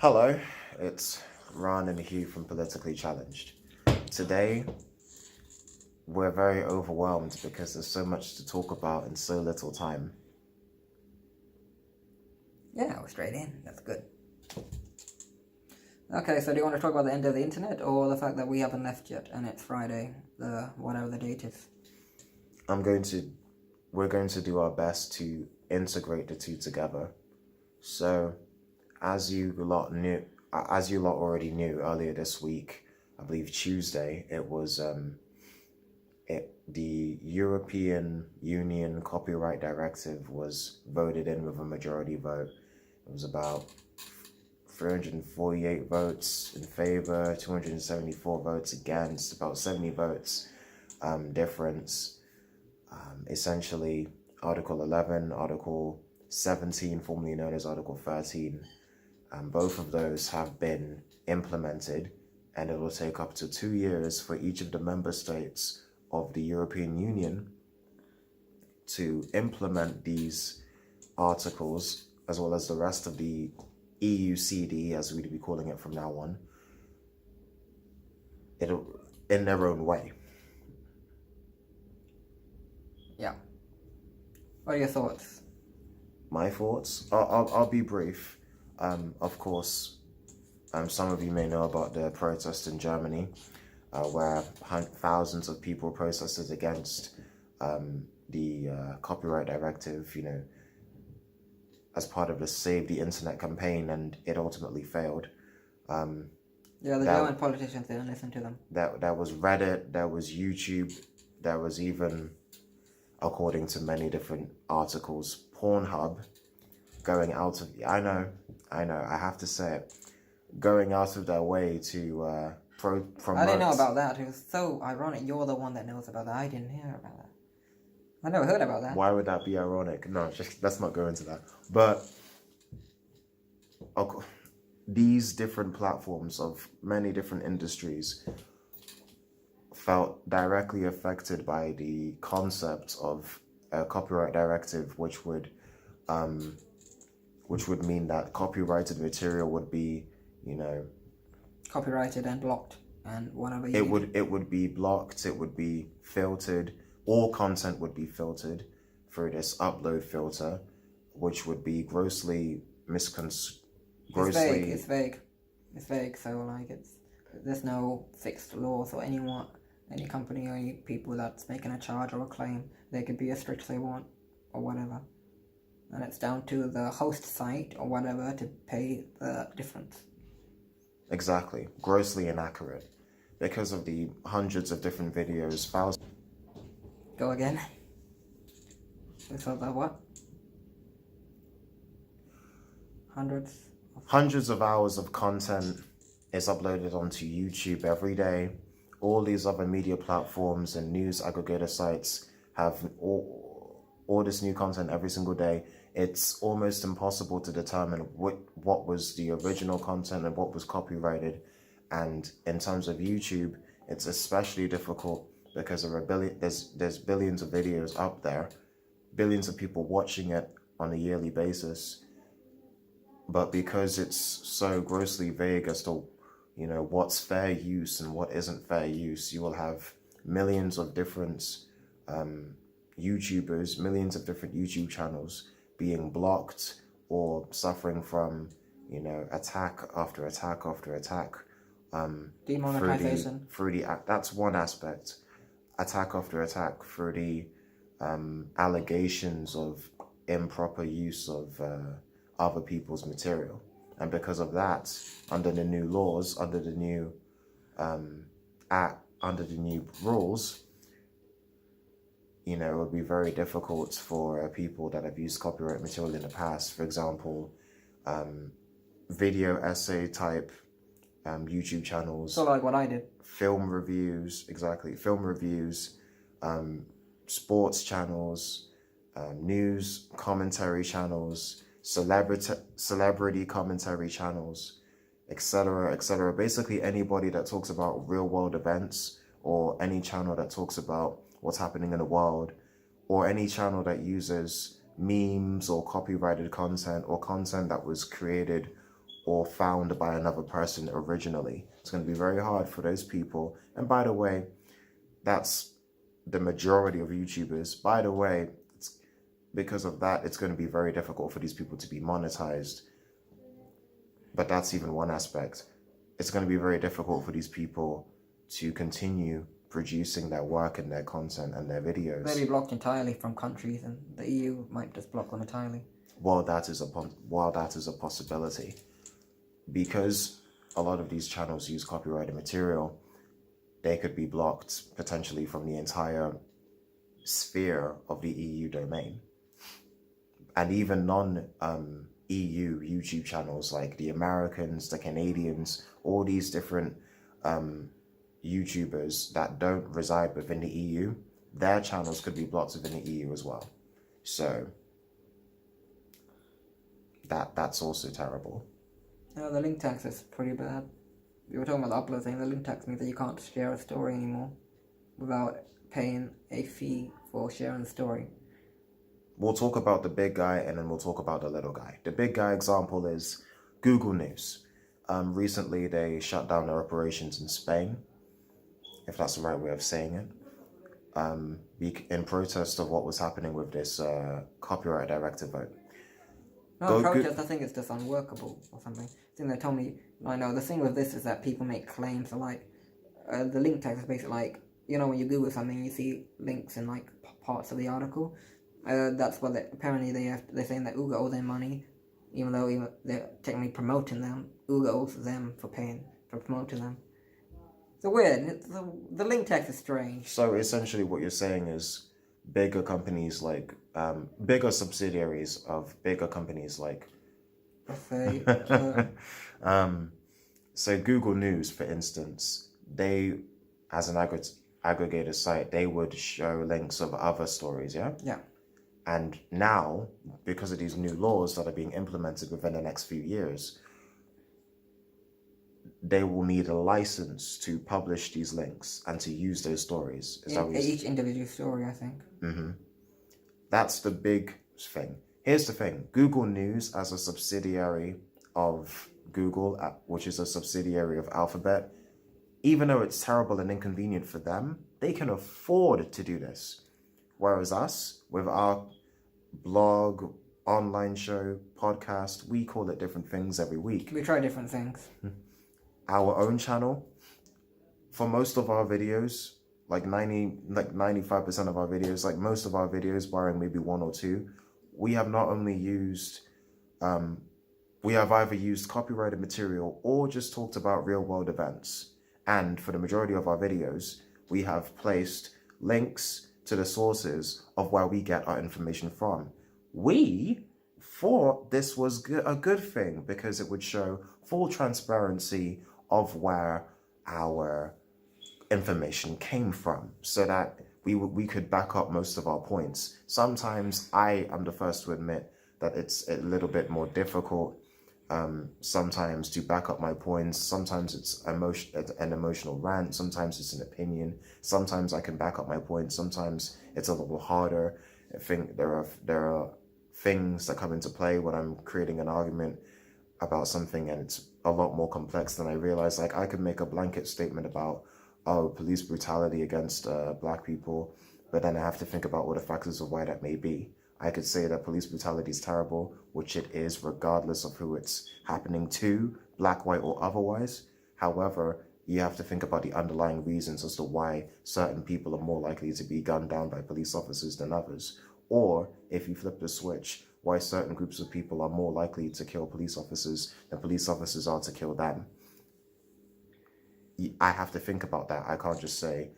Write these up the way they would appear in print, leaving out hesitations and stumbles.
Hello, it's Ron and Hugh from Politically Challenged. Today, we're very overwhelmed because there's so much to talk about in so little time. Yeah, we're straight in. That's good. Okay, so do you want to talk about the end of the internet or the fact that we haven't left yet and it's Friday, whatever the date is? We're going to do our best to integrate the two together. So, as you lot already knew earlier this week, I believe Tuesday, it was the European Union Copyright Directive was voted in with a majority vote. It was about 348 votes in favor, 274 votes against, about 70 votes difference. Essentially, Article 11, Article 17, formerly known as Article 13, both of those have been implemented, and it will take up to 2 years for each of the member states of the European Union to implement these articles, as well as the rest of the EUCD, as we'd be calling it from now on, in their own way. Yeah. What are your thoughts? My thoughts? I'll be brief. Of course, some of you may know about the protest in Germany, where thousands of people protested against the copyright directive, as part of the Save the Internet campaign, and it ultimately failed. The German politicians didn't listen to them. There was Reddit, there was YouTube, there was even, according to many different articles, Pornhub going out of, I know, I have to say it, going out of their way to promote. I didn't know about that. It was so ironic. You're the one that knows about that. I didn't hear about that. I never heard about that. Why would that be ironic? No, let's not go into that. But these different platforms of many different industries felt directly affected by the concept of a copyright directive, which would mean that copyrighted material would be, copyrighted and blocked and whatever. It would be blocked. It would be filtered. All content would be filtered through this upload filter, which would be grossly It's vague. So there's no fixed law. So any company or any people that's making a charge or a claim, they could be as strict as they want or whatever, and it's down to the host site or whatever to pay the difference. Exactly, grossly inaccurate, because of the hundreds of different videos, thousands. Go again. So the what? Hundreds of hours of content is uploaded onto YouTube every day. All these other media platforms and news aggregator sites have all this new content every single day. It's almost impossible to determine what was the original content and what was copyrighted. And in terms of YouTube, it's especially difficult because there's billions of videos up there, billions of people watching it on a yearly basis. But because it's so grossly vague as to, what's fair use and what isn't fair use, you will have millions of different YouTubers, millions of different YouTube channels being blocked or suffering from, attack after attack after attack. Demonetization. That's one aspect. Attack after attack through the allegations of improper use of other people's material. And because of that, under the new laws, under the new rules, it would be very difficult for people that have used copyright material in the past. For example, video essay type YouTube channels. So like what I did. Film reviews, sports channels, news commentary channels, celebrity commentary channels, etc., etc. Basically anybody that talks about real world events, or any channel that talks about what's happening in the world, or any channel that uses memes or copyrighted content or content that was created or found by another person originally. It's going to be very hard for those people. And by the way, that's the majority of YouTubers. By the way, because of that, it's going to be very difficult for these people to be monetized. But that's even one aspect. It's going to be very difficult for these people to continue producing their work and their content and their videos. They'll be blocked entirely from countries, and the EU might just block them entirely. While that is a possibility, because a lot of these channels use copyrighted material, they could be blocked potentially from the entire sphere of the EU domain. And even non-EU YouTube channels like the Americans, the Canadians, all these different YouTubers that don't reside within the EU, their channels could be blocked within the EU as well. So that's also terrible. The link tax is pretty bad. We were talking about the upload thing. The link tax means that you can't share a story anymore without paying a fee for sharing the story. We'll talk about the big guy and then we'll talk about the little guy. The big guy example is Google News. Recently, they shut down their operations in Spain, if that's the right way of saying it, in protest of what was happening with this copyright directive vote. No, protest, I think it's just unworkable or something. I think they told me, I know, the thing with this is that people make claims, so like, the link text is basically like, you know, when you Google something, you see links in like parts of the article. That's what apparently they're saying that Google owe them money, even though they're technically promoting them. Google owes them for paying for promoting them. It's weird. The link text is strange. So essentially, what you're saying is bigger companies like bigger subsidiaries of bigger companies like. Say, so Google News, for instance, they, as an aggregator site, they would show links of other stories. Yeah. And now, because of these new laws that are being implemented within the next few years, they will need a license to publish these links and to use those stories. Each individual story, I think. Mm-hmm. That's the big thing. Here's the thing. Google News, as a subsidiary of Google, which is a subsidiary of Alphabet, even though it's terrible and inconvenient for them, they can afford to do this. Whereas us, with our blog, online show, podcast, we call it different things every week. We try different things. Our own channel, for most of our videos, like 95% of our videos, like most of our videos, barring maybe one or two, we have not only used, we have either used copyrighted material or just talked about real world events. And for the majority of our videos, we have placed links to the sources of where we get our information from. We thought this was a good thing because it would show full transparency of where our information came from, so that we could back up most of our points. Sometimes I am the first to admit that it's a little bit more difficult sometimes to back up my points. Sometimes it's an emotional rant, sometimes it's an opinion, sometimes I can back up my points, sometimes it's a little harder. I think there are things that come into play when I'm creating an argument about something and it's a lot more complex than I realize. Like, I could make a blanket statement about police brutality against black people, but then I have to think about what the factors of why that may be. I could say that police brutality is terrible, which it is, regardless of who it's happening to, black, white, or otherwise. However, you have to think about the underlying reasons as to why certain people are more likely to be gunned down by police officers than others. Or, if you flip the switch, why certain groups of people are more likely to kill police officers than police officers are to kill them. I have to think about that. I can't just say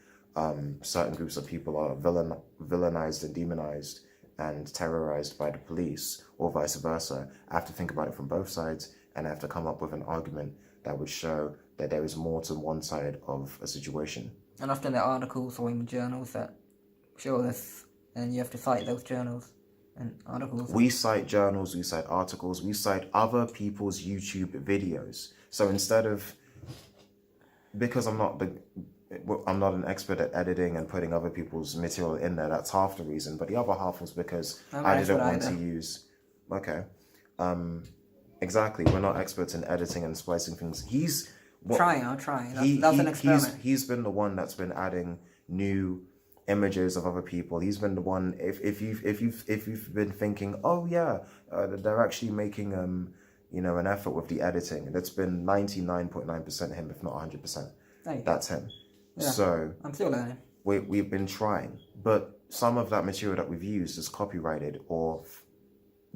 certain groups of people are villainized and demonized and terrorized by the police, or vice versa. I have to think about it from both sides, and I have to come up with an argument that would show that there is more to one side of a situation. And often there are articles or even journals that show this, and you have to cite those journals and articles. We cite journals, we cite articles, we cite other people's YouTube videos. So instead of, because I'm not an expert at editing and putting other people's material in there, that's half the reason. But the other half was because I didn't want to use. Okay. Exactly. We're not experts in editing and splicing things. I'll try. That's an experiment. He's been the one that's been adding new images of other people. He's been the one. If you've been thinking, oh yeah, they're actually making an effort with the editing. That's been 99.9% him, if not 100%. That's him. Yeah, so I'm still learning. We've been trying, but some of that material that we've used is copyrighted or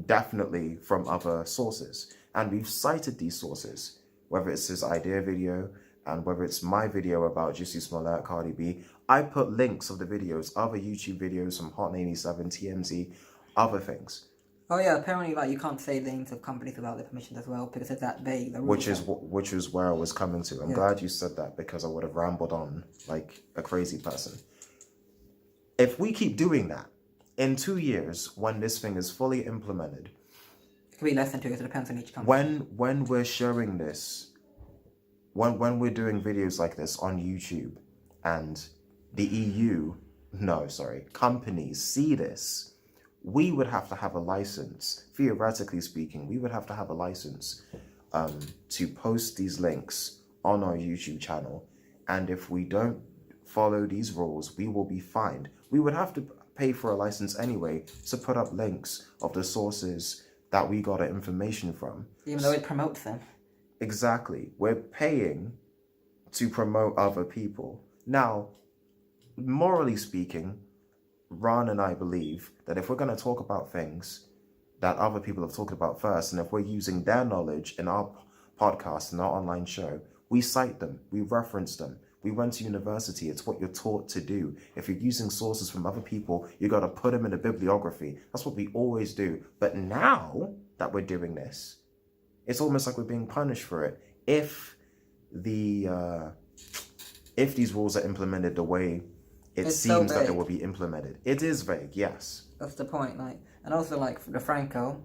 definitely from other sources, and we've cited these sources, whether it's his idea video and whether it's my video about Jussie Smollett, Cardi B. I put links of the videos, other YouTube videos from Hot 87, TMZ, other things. Oh yeah, apparently like you can't say names of companies without their permission as well because it's that vague. Which is where I was coming to. I'm glad you said that because I would have rambled on like a crazy person. If we keep doing that, in 2 years, when this thing is fully implemented, it could be less than 2 years. It depends on each company. When we're showing this, when we're doing videos like this on YouTube, and the companies see this, we would have to have a license. Theoretically speaking, we would have to have a license to post these links on our YouTube channel. And if we don't follow these rules, we will be fined. We would have to pay for a license anyway to put up links of the sources that we got our information from. Even though it promotes them. Exactly. We're paying to promote other people. Now, morally speaking, Ron and I believe that if we're going to talk about things that other people have talked about first, and if we're using their knowledge in our podcast, in our online show, we cite them, we reference them. We went to university. It's what you're taught to do. If you're using sources from other people, you got to put them in a bibliography. That's what we always do. But now that we're doing this, it's almost like we're being punished for it. If these rules are implemented the way it seems that they will be implemented, it is vague. Yes, that's the point. And also DeFranco,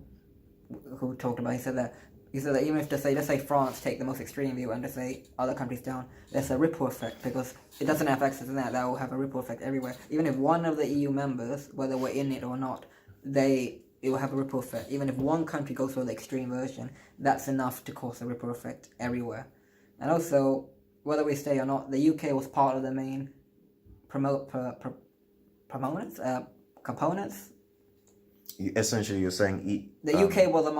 who talked about, he said that even if let's say France take the most extreme view and just say other countries down, there's a ripple effect because it doesn't have access to that will have a ripple effect everywhere. Even if one of the EU members, whether we're in it or not, it will have a ripple effect. Even if one country goes for the extreme version, that's enough to cause a ripple effect everywhere. And also, whether we stay or not, the UK was part of the main components. Essentially, you're saying the UK was the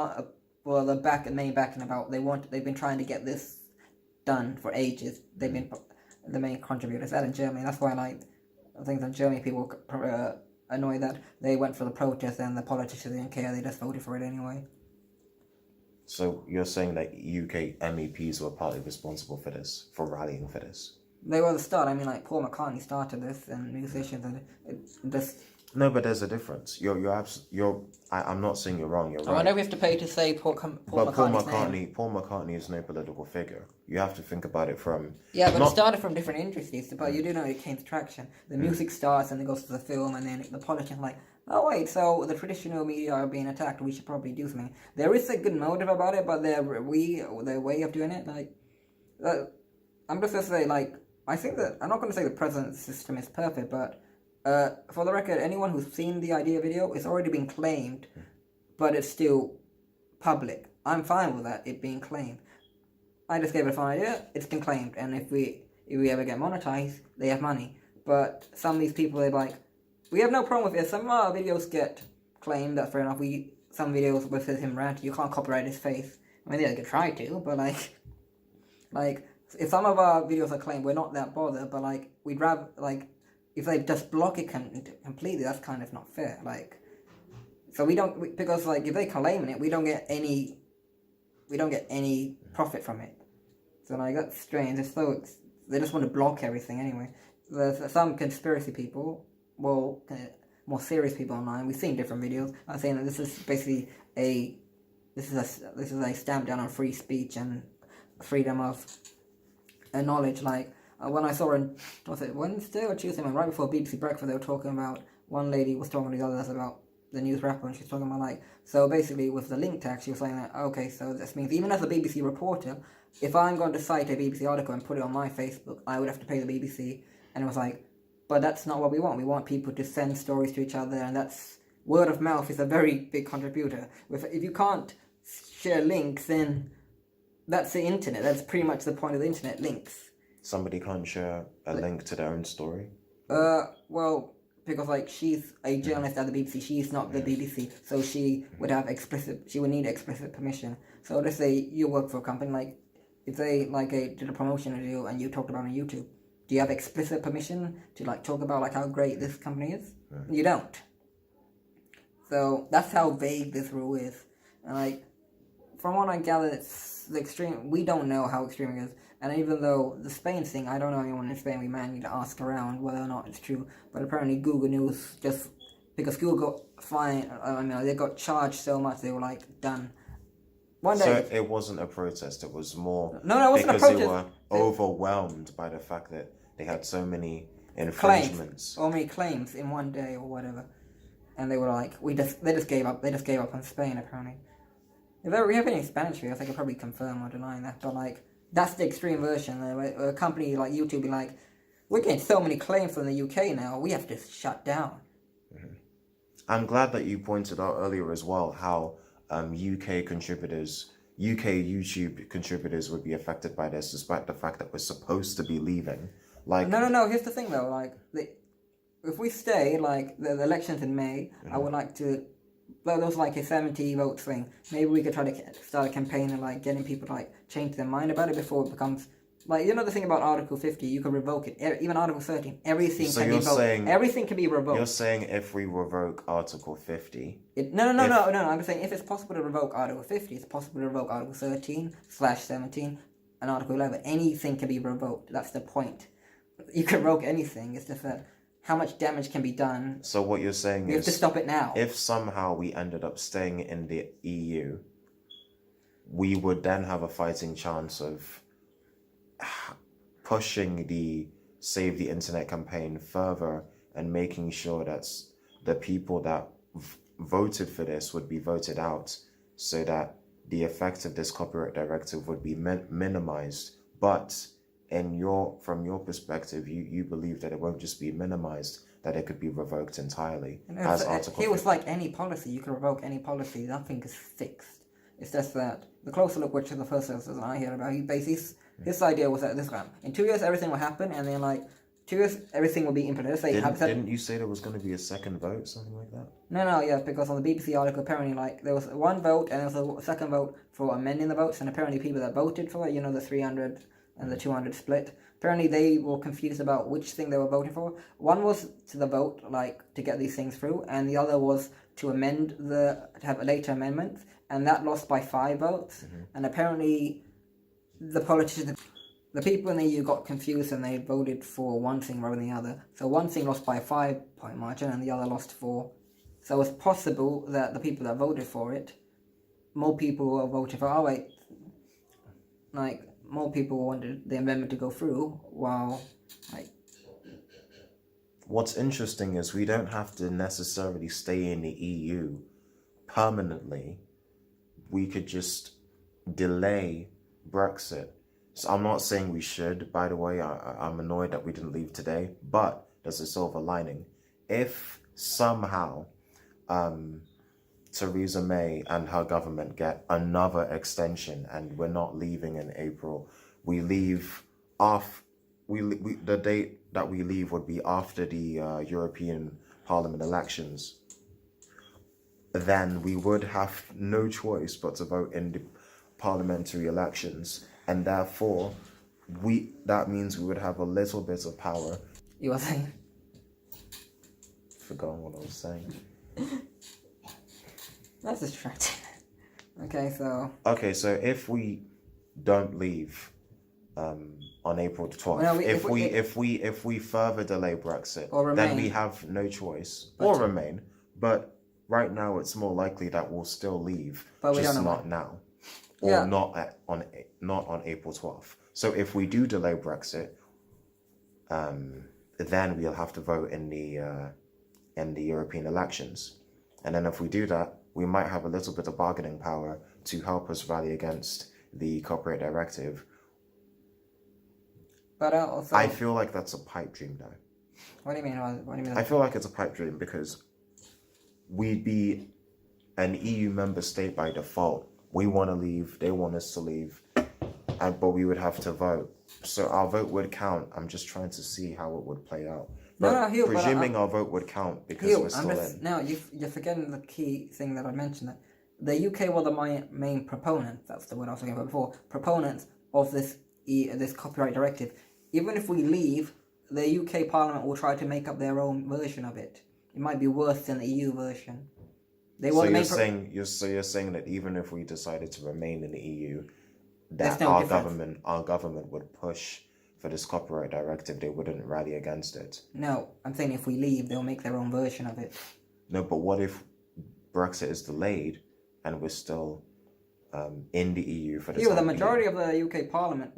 main backing about they've been trying to get this done for ages. They've been the main contributors. That in Germany, that's why I think that Germany people annoyed that they went for the protest and the politicians didn't care. They just voted for it anyway. So you're saying that UK MEPs were partly responsible for this, for rallying for this? They were the start. I mean, Paul McCartney started this, and musicians, and No, but there's a difference. I'm not saying you're wrong. You're right. I know we have to pay to say Paul McCartney is no political figure. You have to think about it from. Yeah, but it started from different industries. But you do know it came to traction. The music starts, and it goes to the film, and then the politicians oh wait, so the traditional media are being attacked. We should probably do something. There is a good motive about it, but their way of doing it, I'm just gonna say I think that I'm not going to say the present system is perfect, but for the record, anyone who's seen the idea video, it's already been claimed, but it's still public. I'm fine with that, it being claimed. I just gave it a fun idea, it's been claimed, and if we ever get monetized, they have money. But some of these people, they're we have no problem with it. Some of our videos get claimed, that's fair enough. Some videos with him ranting, you can't copyright his face. I mean, they could try to, but if some of our videos are claimed, we're not that bothered, but we'd rather if they just block it completely, that's kind of not fair. So because if they claim it, we don't get any profit from it. So that's strange. They just want to block everything anyway. There's some conspiracy people, more serious people online. We've seen different videos. I'm saying that this is basically a stamp down on free speech and freedom of knowledge. When I saw on, was it Wednesday or Tuesday, right before BBC Breakfast, they were talking about, one lady was talking to the others about the news rapper, and she was talking about so basically with the link tag, she was saying that, okay, so this means even as a BBC reporter, if I'm going to cite a BBC article and put it on my Facebook, I would have to pay the BBC, and it was but that's not what we want. We want people to send stories to each other, and that's, word of mouth is a very big contributor. If you can't share links, then that's the internet. That's pretty much the point of the internet, links. Somebody can't share a link to their own story? Well, because like she's a journalist at the BBC, she's not the BBC, so she would need explicit permission. So let's say you work for a company, like if they did a promotion of you and you talked about it on YouTube, do you have explicit permission to like talk about like how great this company is? You don't. So that's how vague this rule is. And like from what I gather, it's the extreme. We don't know how extreme it is. And even though the Spain thing, I don't know anyone in Spain, we might need to ask around whether or not it's true. But apparently Google News, just because Google got fined, they got charged so much, they were like, done. One day. So it wasn't a protest, it was more No, it wasn't a because protest. they were overwhelmed by the fact that they had so many infringements. So many claims in one day or whatever. And they were like, they just gave up. They just gave up on Spain, apparently. If we have any Spanish viewers, I could probably confirm or deny that. But like, that's the extreme version. A company like YouTube be like, we're getting so many claims from the UK now, we have to shut down. I'm glad that you pointed out earlier as well how UK YouTube contributors would be affected by this, despite the fact that we're supposed to be leaving. Like, no. Here's the thing though. Like, if we stay, like the elections in May, I would like to. Well, there was like a 70 vote thing. Maybe we could try to start a campaign and like getting people to like change their mind about it before it becomes like, you know, the thing about Article 50, you can revoke it. Even Article 13, everything can be revoked. Everything can be revoked. You're saying if we revoke Article 50? No. I'm saying if it's possible to revoke Article 50, it's possible to revoke Article 13/17 and Article 11. Anything can be revoked. That's the point. You can revoke anything. It's just that how much damage can be done. So what you're saying we have to stop it now. If somehow we ended up staying in the EU, we would then have a fighting chance of pushing the Save the Internet campaign further and making sure that the people that voted for this would be voted out, so that the effect of this copyright directive would be minimized. But from your perspective, you believe that it won't just be minimized, that it could be revoked entirely. As Article 50. It was like any policy. You can revoke any policy. Nothing is fixed. It's just that the closer look, which is the first episode I hear about, his idea was that in 2 years everything will happen, and then like 2 years everything will be implemented. Didn't you say there was going to be a second vote, something like that? No, because on the BBC article apparently like there was one vote and there was a second vote for amending the votes, and apparently people that voted for it, the 300 and the 200 split, apparently they were confused about which thing they were voting for. One was to the vote, like to get these things through, and the other was to have a later amendment, and that lost by 5 votes. And apparently the politicians, the people in the EU got confused and they voted for one thing rather than the other. So one thing lost by a 5-point margin and the other lost 4. So it's possible that the people that voted for it, more people were voting for, more people wanted the amendment to go through, while, What's interesting is we don't have to necessarily stay in the EU permanently. We could just delay Brexit. So I'm not saying we should, by the way. I'm annoyed that we didn't leave today, but there's a silver lining. If somehow Theresa May and her government get another extension and we're not leaving in April, we leave off. The date that we leave would be after the European Parliament elections. Then we would have no choice but to vote in the parliamentary elections, and therefore that means we would have a little bit of power. You were saying? Forgotten what I was saying. That's distracting. Okay, so if we don't leave on April the 12th, if we further delay Brexit, then we have no choice or remain. But right now, it's more likely that we'll still leave, but just not now, or not on April 12th. So if we do delay Brexit, then we'll have to vote in the European elections, and then if we do that, we might have a little bit of bargaining power to help us rally against the copyright directive. But also, I feel like that's a pipe dream, though. What do you mean? I feel like it's a pipe dream because we'd be an EU member state by default, We want to leave. They want us to leave. But we would have to vote. So our vote would count. I'm just trying to see how it would play out. But Hugh, presuming our vote would count because Hugh, we're still in. No, you're forgetting the key thing that I mentioned. That the UK were the main proponents. That's the word I was talking about before. Proponents of this copyright directive. Even if we leave, the UK Parliament will try to make up their own version of it. It might be worse than the EU version. So you're saying that even if we decided to remain in the EU, that our government would push for this copyright directive, they wouldn't rally against it. No, I'm saying if we leave, they'll make their own version of it. No, but what if Brexit is delayed and we're still in the EU for the time the majority of the UK Parliament,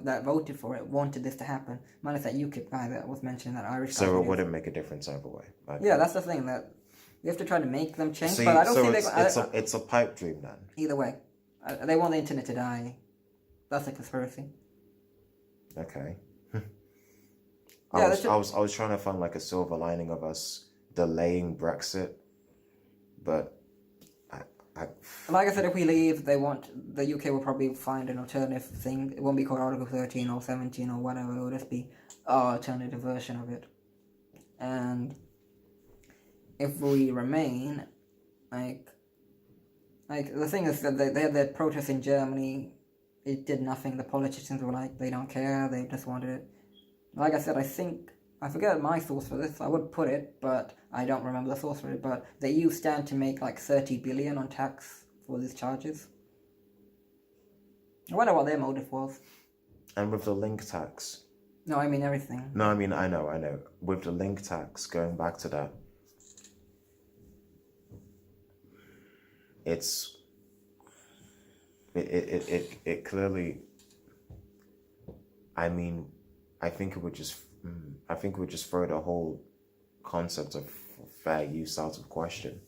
that voted for it, wanted this to happen. Minus that UKIP guy that was mentioned, that Irish guy. So it wouldn't make a difference either way. Yeah, that's the thing, that we have to try to make them change, but I don't think it's a pipe dream then. Either way, they want the internet to die. That's a conspiracy. Okay. I was trying to find like a silver lining of us delaying Brexit, but like I said, if we leave, the UK will probably find an alternative thing. It won't be called Article 13 or 17 or whatever. It will just be our alternative version of it. And if we remain, like the thing is that they had their protests in Germany. It did nothing. The politicians were like, they don't care. They just wanted it. Like I said, I forget my source for this. I would put it, but I don't remember the source for it. But the EU stand to make like 30 billion on tax for these charges. I wonder what their motive was. And with the link tax. No, I mean everything. No, I mean I know. With the link tax, going back to that, it clearly. I mean, I think it would just throw the whole concept of fair use out of question.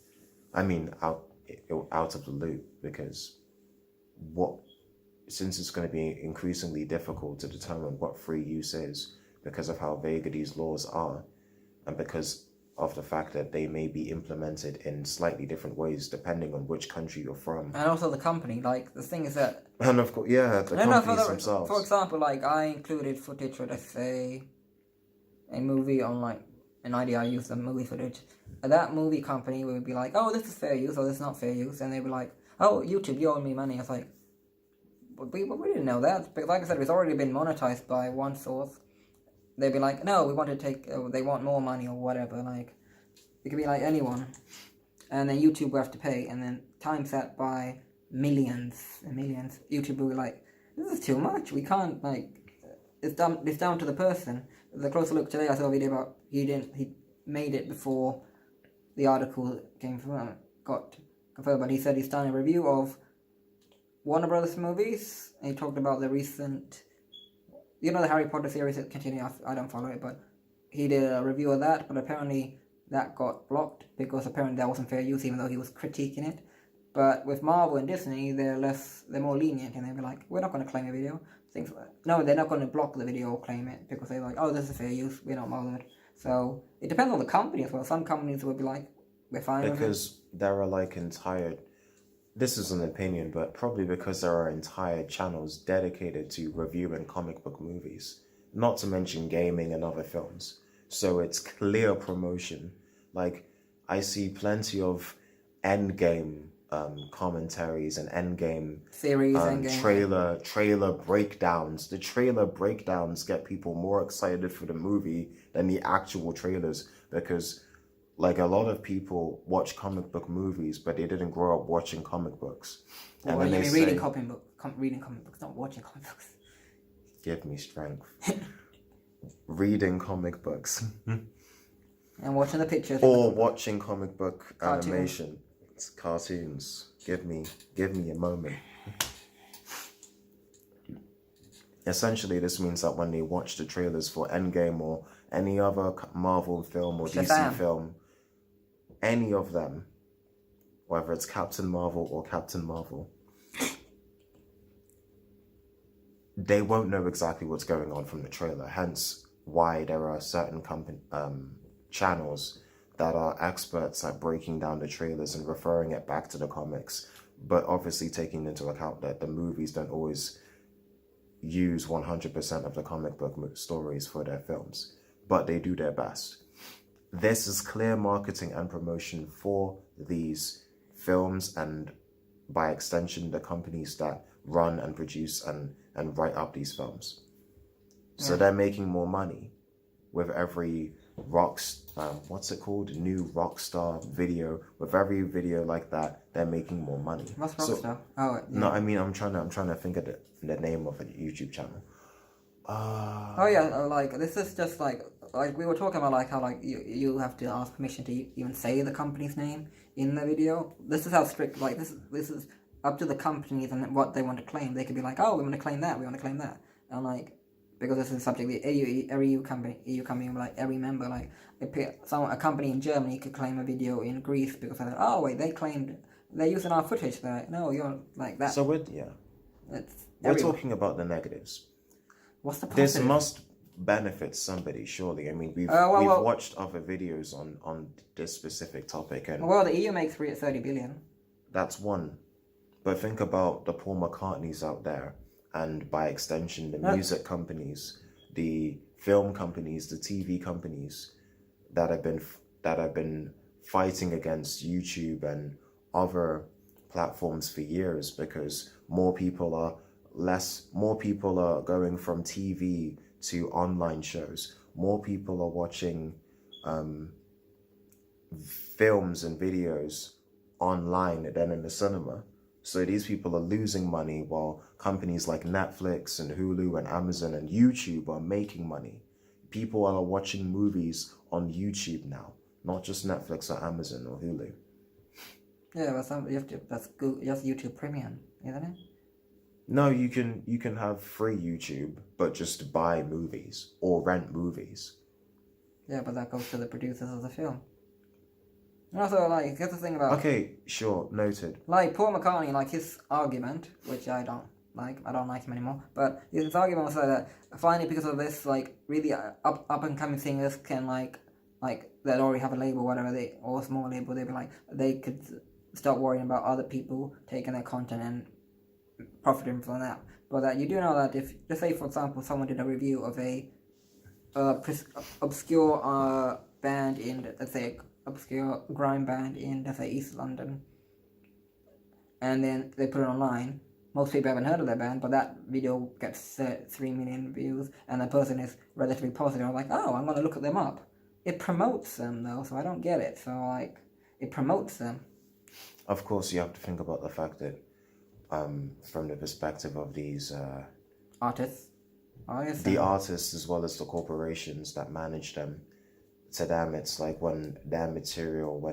I mean, out of the loop, because since it's going to be increasingly difficult to determine what free use is because of how vague these laws are, and because of the fact that they may be implemented in slightly different ways depending on which country you're from. And also the company, like, the thing is that... And of course, yeah, the companies themselves. For example, like, I included footage for, let's say, a movie on, like, an idea I used the movie footage. And that movie company would be like, oh, this is fair use, or this is not fair use. And they'd be like, oh, YouTube, you owe me money. I was like, we didn't know that. But like I said, it's already been monetized by one source. They'd be like, no, we want to take, they want more money or whatever, like, it could be like anyone. And then YouTube will have to pay, and then times that by millions and millions. YouTube will be like, this is too much, we can't, like, it's down to the person. The closer look today, I saw a video about, he made it before the article got confirmed, but he said he's done a review of Warner Brothers movies, and he talked about the recent, the Harry Potter series that continue. I don't follow it, but he did a review of that, but apparently that got blocked because apparently that wasn't fair use, even though he was critiquing it. But with Marvel and Disney, they're more lenient, and they'll be like, we're not going to claim a video. Things like that. No, they're not going to block the video or claim it because they're like, oh, this is fair use, we're not bothered. So it depends on the company as well. Some companies will be like, we're fine with it. Because there are like this is an opinion, but probably because there are entire channels dedicated to reviewing comic book movies, not to mention gaming and other films. So it's clear promotion. Like, I see plenty of Endgame commentaries and Endgame series, trailer breakdowns. The trailer breakdowns get people more excited for the movie than the actual trailers, because like a lot of people watch comic book movies, but they didn't grow up watching comic books. And then they say, reading comic books, not watching comic books. Give me strength. Reading comic books. And watching the pictures. Or watching comic book animation. It's cartoons. Give me a moment. Essentially, this means that when they watch the trailers for Endgame or any other Marvel film or DC film, any of them, whether it's Captain Marvel or Captain Marvel, they won't know exactly what's going on from the trailer. Hence why there are certain channels that are experts at breaking down the trailers and referring it back to the comics, but obviously taking into account that the movies don't always use 100% of the comic book stories for their films, but they do their best. This is clear marketing and promotion for these films, and by extension the companies that run and produce and write up these films. So they're making more money with every what's it called, new Rockstar video. With every video like that, they're making more money. What's Rockstar? No, I mean, I'm trying to think of the name of a YouTube channel. Like this is just like we were talking about, like how like you have to ask permission to even say the company's name in the video. This is how strict, like this is up to the companies and what they want to claim. They could be like, oh, we want to claim that, and like, because this is subject, the every EU company, like every member, like a company in Germany could claim a video in Greece because they're like, oh wait, they're using our footage. They're like, no, you're like that. So we're talking about the negatives. What's the positive? This must benefit somebody, surely. I mean, we've watched other videos on this specific topic, and the EU makes 30 billion. That's one, but think about the Paul McCartneys out there, and by extension, the music companies, the film companies, the TV companies that have been fighting against YouTube and other platforms for years, because more people are going from TV to online shows. More people are watching films and videos online than in the cinema. So these people are losing money, while companies like Netflix and Hulu and Amazon and YouTube are making money. People are watching movies on YouTube now, not just Netflix or Amazon or Hulu. Yeah, but that's good. Just YouTube Premium, isn't it? No, you can have free YouTube, but just buy movies or rent movies. Yeah, but that goes to the producers of the film. And also, like, here's the thing about... Okay, sure, noted. Like, Paul McCartney, like, his argument, which I don't like him anymore, but his argument was that finally, because of this, like, really up-and-coming singers can, like, they already have a label, or a small label, they'd be like, they could stop worrying about other people taking their content and profiting from that. But that you do know that if, let's say, for example, someone did a review of a obscure band in, let's say, obscure grime band in, let's say, East London, and then they put it online, most people haven't heard of that band, but that video gets 3 million views, and the person is relatively positive. I'm like, oh, I'm going to look them up. It promotes them, though, so I don't get it. So, like, it promotes them. Of course, you have to think about the fact that from the perspective of these artists, the artists as well as the corporations that manage them, to them it's like when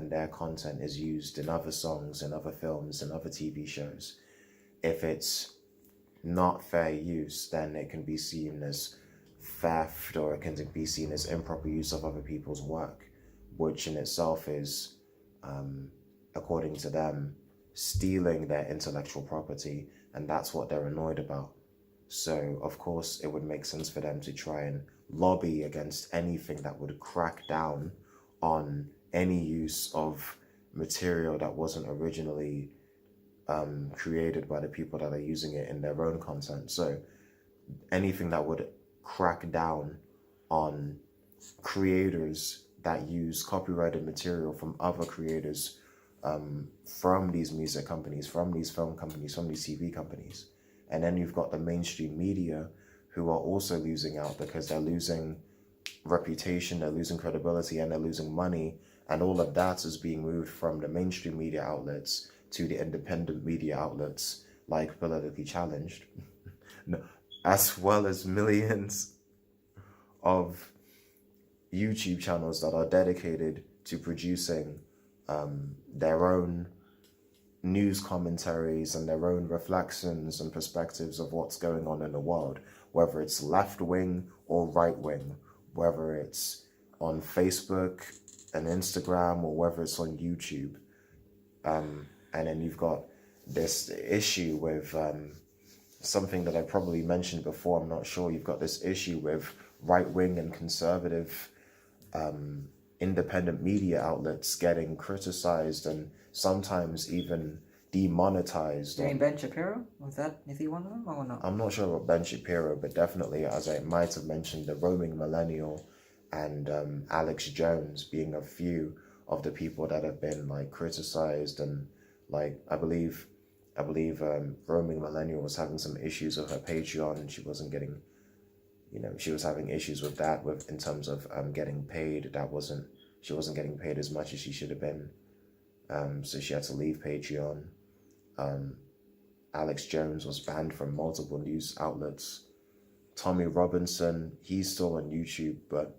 their content is used in other songs and other films and other TV shows, if it's not fair use, then it can be seen as theft, or it can be seen as improper use of other people's work, which in itself is, according to them, stealing their intellectual property, and that's what they're annoyed about. So of course it would make sense for them to try and lobby against anything that would crack down on any use of material that wasn't originally created by the people that are using it in their own content. So anything that would crack down on creators that use copyrighted material from other creators, from these music companies, from these film companies, from these TV companies. And then you've got the mainstream media, who are also losing out because they're losing reputation, they're losing credibility, and they're losing money. And all of that is being moved from the mainstream media outlets to the independent media outlets, like Politically Challenged, as well as millions of YouTube channels that are dedicated to producing their own news commentaries and their own reflections and perspectives of what's going on in the world, whether it's left wing or right wing, whether it's on Facebook and Instagram or whether it's on YouTube. And then you've got this issue with something that I probably mentioned before, I'm not sure. You've got this issue with right wing and conservative independent media outlets getting criticized and sometimes even demonetized. You mean Ben Shapiro? Is he one of them or not? I'm not sure about Ben Shapiro, but definitely, as I might have mentioned, the roaming millennial and Alex Jones being a few of the people that have been like criticized, and like I believe roaming millennial was having some issues with her Patreon, and she wasn't getting, she was having issues with that in terms of getting paid. She wasn't getting paid as much as she should have been, so she had to leave Patreon. Alex Jones was banned from multiple news outlets. Tommy Robinson, he's still on YouTube, but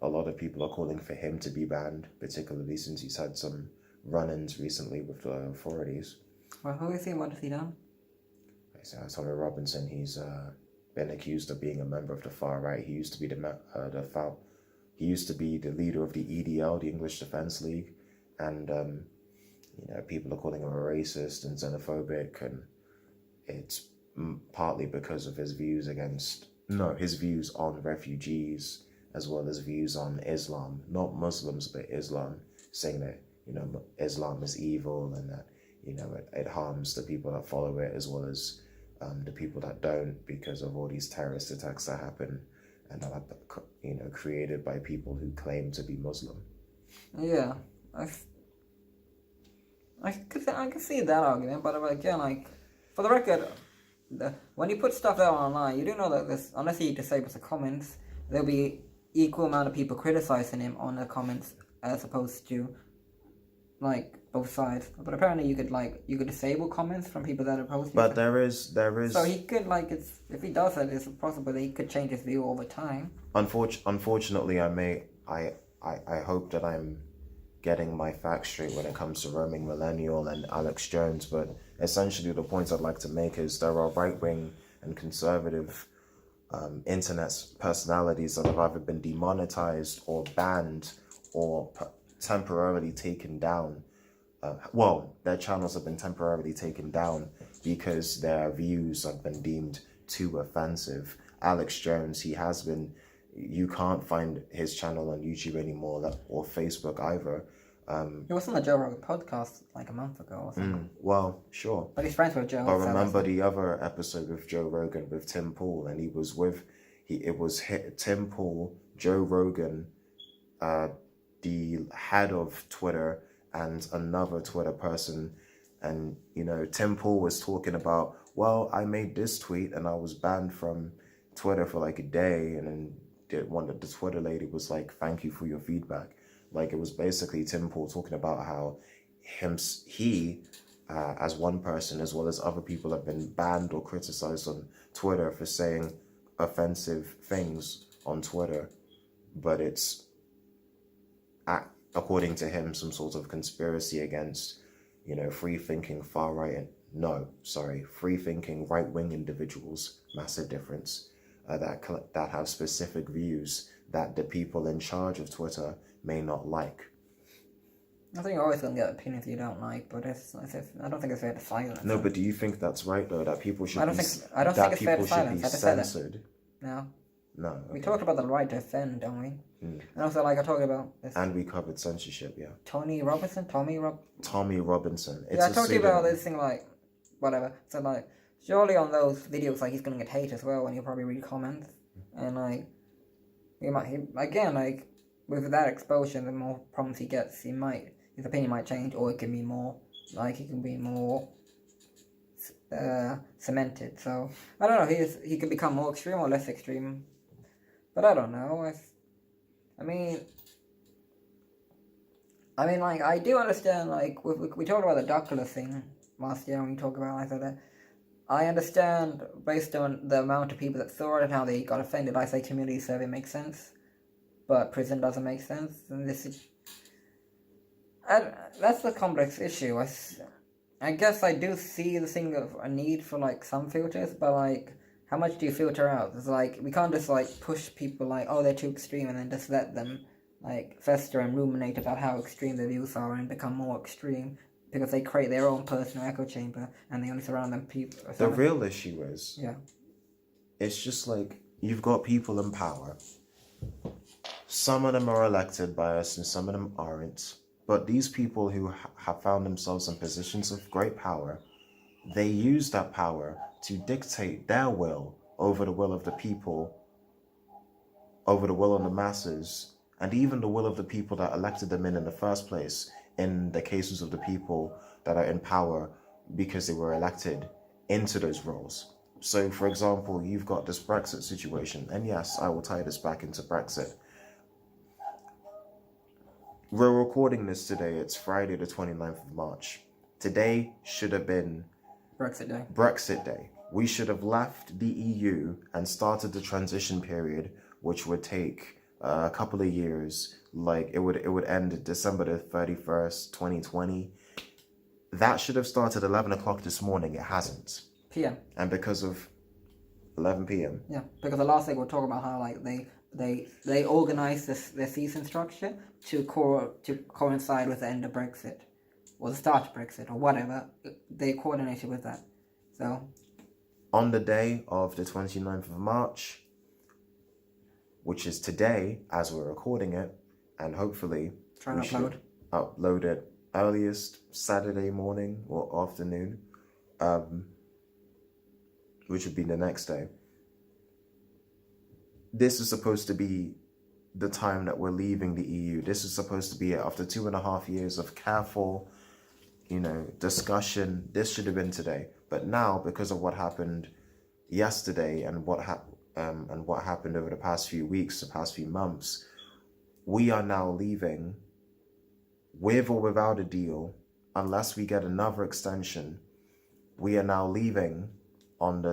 a lot of people are calling for him to be banned, particularly since he's had some run-ins recently with the authorities. Well, who is he? What has he done? Tommy Robinson, he's been accused of being a member of the far right. He used to be he used to be the leader of the EDL, the English Defence League, and people are calling him a racist and xenophobic, and it's partly because of his views on refugees, as well as views on Islam, not Muslims, but Islam, saying that, Islam is evil and that, it harms the people that follow it as well as the people that don't, because of all these terrorist attacks that happen and that are, created by people who claim to be Muslim. Yeah, I could see that argument, but again, for the record, when you put stuff out online, you do know that unless he disables the comments, there'll be equal amount of people criticizing him on the comments as opposed to both sides. But apparently you could disable comments from people that are posting. But there is. So he could if he does that, it's possible that he could change his view over time. Unfortunately, I hope that I'm getting my facts straight when it comes to roaming millennial and Alex Jones, but essentially the point I'd like to make is there are right-wing and conservative internet personalities that have either been demonetized or banned or temporarily taken down. Their channels have been temporarily taken down because their views have been deemed too offensive. Alex Jones, you can't find his channel on YouTube anymore, or Facebook either. He was on the Joe Rogan podcast a month ago or something. Well, sure. But he's friends with Joe. But remember the other episode with Joe Rogan with Tim Pool, and it was Tim Pool, Joe Rogan, the head of Twitter, and another Twitter person, and Tim Pool was talking about, well, I made this tweet and I was banned from Twitter for a day, and then the Twitter lady was like, thank you for your feedback. It was basically Tim Pool talking about how he as one person, as well as other people, have been banned or criticized on Twitter for saying offensive things on Twitter, but it's, according to him, some sort of conspiracy against, free-thinking free-thinking right-wing individuals. Massive difference. That have specific views that the people in charge of Twitter may not like. I think you're always going to get opinions you don't like, but I don't think it's fair to silence. No, but do you think that's right though? That people should I don't think it's fair to silence. Censored? No. No. Okay. We talked about the right to offend, don't we? And also, I talked about this. And we covered censorship, yeah. Tommy Robinson. Tommy Robinson. I talked to you about this thing, whatever. So surely on those videos, he's gonna get hate as well, and he'll probably read comments, and with that exposure, the more problems he gets, his opinion might change, or it can be more, he can be more cemented. So I don't know. He could become more extreme or less extreme, but I don't know. I do understand. We talked about the Douglas thing last year, and we talked about that. I understand based on the amount of people that saw it and how they got offended. I say community survey makes sense, but prison doesn't make sense. And that's the complex issue. I guess I do see the thing of a need for some filters, but how much do you filter out? It's we can't just push people oh, they're too extreme, and then just let them fester and ruminate about how extreme their views are and become more extreme, because they create their own personal echo chamber and they only surround them people. The real issue is, it's just you've got people in power. Some of them are elected by us and some of them aren't. But these people who have found themselves in positions of great power, they use that power to dictate their will over the will of the people, over the will of the masses, and even the will of the people that elected them in the first place, in the cases of the people that are in power because they were elected into those roles. So, for example, you've got this Brexit situation, and yes, I will tie this back into Brexit. We're recording this today. It's Friday the 29th of March. Today should have been Brexit Day. We should have left the EU and started the transition period, which would take a couple of years. Like it would end December the 31st, 2020. That should have started 11 o'clock this morning. It hasn't. PM. And because of 11 p.m. Yeah, because the last thing we're talking about how like they organized their season structure to coincide with the end of Brexit, or the start of Brexit, or whatever. They coordinated with that. So on the day of the 29th of March, which is today as we're recording it, and hopefully trying to upload it earliest Saturday morning or afternoon, which would be the next day. This is supposed to be the time that we're leaving the EU. This is supposed to be after 2.5 years of careful, discussion. This should have been today. But now, because of what happened yesterday and what happened over the past few weeks, the past few months, we are now leaving with or without a deal, unless we get another extension. We are now leaving on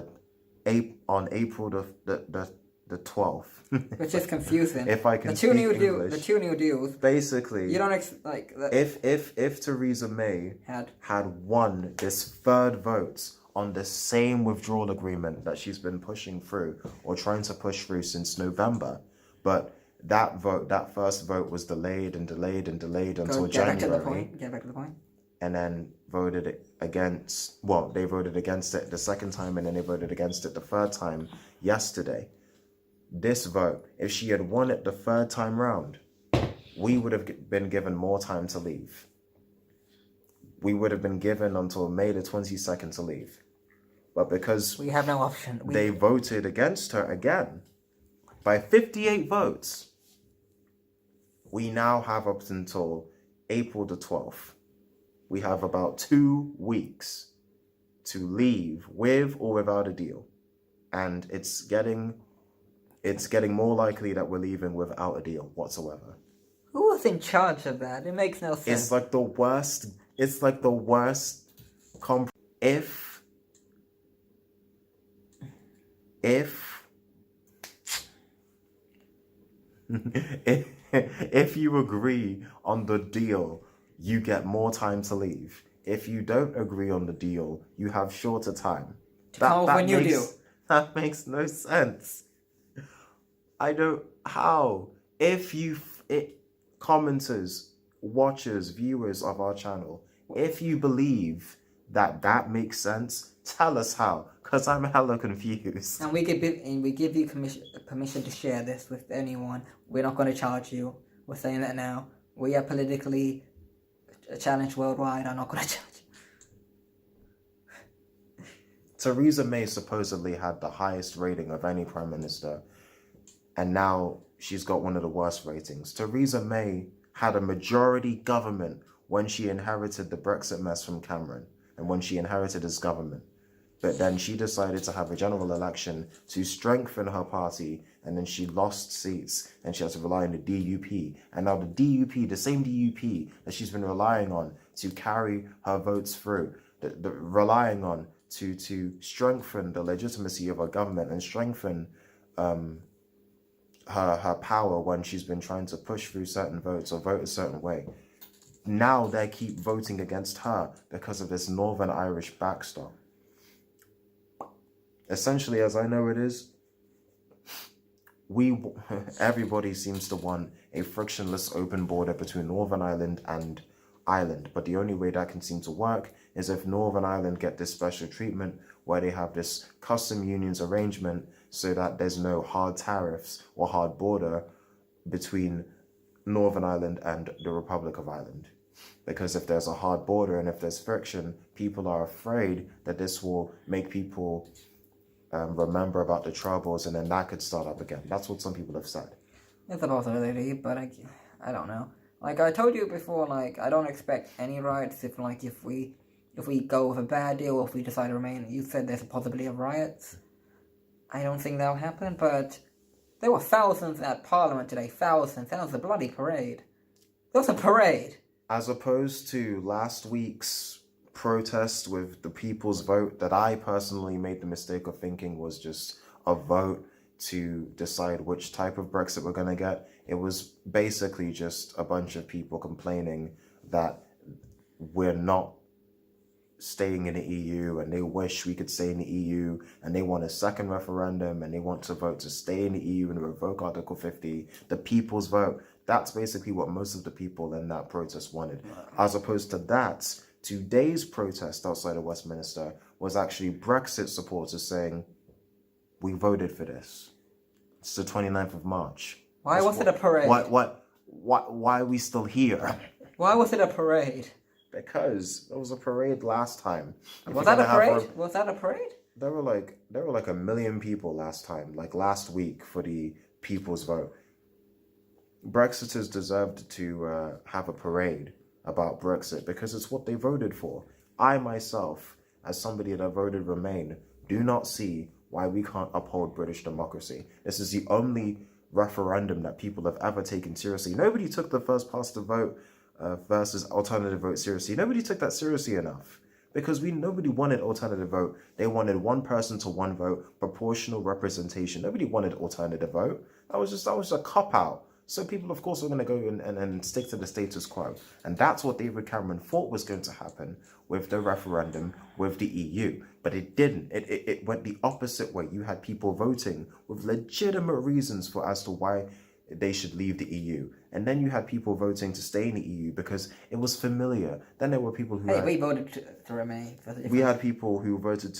April the 12th. Which is confusing. If I can speak English. The two new deals. Basically, you don't if Theresa May had won this third vote on the same withdrawal agreement that she's been pushing through or trying to push through since November, but that first vote was delayed until January. Get back to the point. And then voted against. Well, they voted against it the second time, and then they voted against it the third time yesterday. This vote, if she had won it the third time round, we would have been given more time to leave. We would have been given until May the 22nd to leave. But because we have no option, they voted against her again by 58 votes, we now have up until April the 12th. We have about 2 weeks to leave with or without a deal. And it's getting more likely that we're leaving without a deal whatsoever. Who was in charge of that? It makes no sense. It's like the worst. It's like the worst. If you agree on the deal, you get more time to leave. If you don't agree on the deal, you have shorter time. That makes no sense. I don't. How? Commenters, watchers, viewers of our channel, if you believe that makes sense, tell us how, because I'm hella confused. And we give you permission to share this with anyone. We're not going to charge you. We're saying that now. We are politically challenged worldwide. I'm not going to charge you. Theresa May supposedly had the highest rating of any prime minister, and now she's got one of the worst ratings. Theresa May had a majority government when she inherited the Brexit mess from Cameron and when she inherited his government. But then she decided to have a general election to strengthen her party, and then she lost seats and she had to rely on the DUP. And now the DUP, the same DUP that she's been relying on to carry her votes through, relying on to strengthen the legitimacy of her government and strengthen her power when she's been trying to push through certain votes or vote a certain way. Now they keep voting against her because of this Northern Irish backstop. Essentially, as I know it is, everybody seems to want a frictionless open border between Northern Ireland and Ireland. But the only way that can seem to work is if Northern Ireland get this special treatment where they have this custom unions arrangement so that there's no hard tariffs or hard border between Northern Ireland and the Republic of Ireland. Because if there's a hard border and if there's friction, people are afraid that this will make people remember about the troubles, and then that could start up again. That's what some people have said. It's a possibility, but I don't know. Like I told you before, like I don't expect any riots if we go with a bad deal, or if we decide to remain. You said there's a possibility of riots. I don't think that'll happen, but there were thousands at Parliament today. Thousands. That was a bloody parade. That was a parade. As opposed to last week's protest with the people's vote that I personally made the mistake of thinking was just a vote to decide which type of Brexit we're going to get. It was basically just a bunch of people complaining that we're not staying in the EU and they wish we could stay in the EU, and they want a second referendum and they want to vote to stay in the EU and revoke Article 50, the people's vote. That's basically what most of the people in that protest wanted. As opposed to that, today's protest outside of Westminster was actually Brexit supporters saying, we voted for this. It's the 29th of March. Why was it a parade? Why are we still here? Why was it a parade? Because there was a parade last time. Was that a parade? Was that a parade? There were like 1 million people last time, like last week, for the people's vote. Brexiters deserved to have a parade about Brexit because it's what they voted for. I myself, as somebody that voted Remain, do not see why we can't uphold British democracy. This is the only referendum that people have ever taken seriously. Nobody took the first past the vote versus alternative vote seriously. Nobody took that seriously enough because nobody wanted alternative vote. They wanted one person to one vote, proportional representation. Nobody wanted alternative vote. That was just a cop out. So people, of course, are going to go and stick to the status quo. And that's what David Cameron thought was going to happen with the referendum with the EU. But it didn't. It went the opposite way. You had people voting with legitimate reasons as to why they should leave the EU. And then you had people voting to stay in the EU because it was familiar. Then there were people who we voted to remain. We had people who voted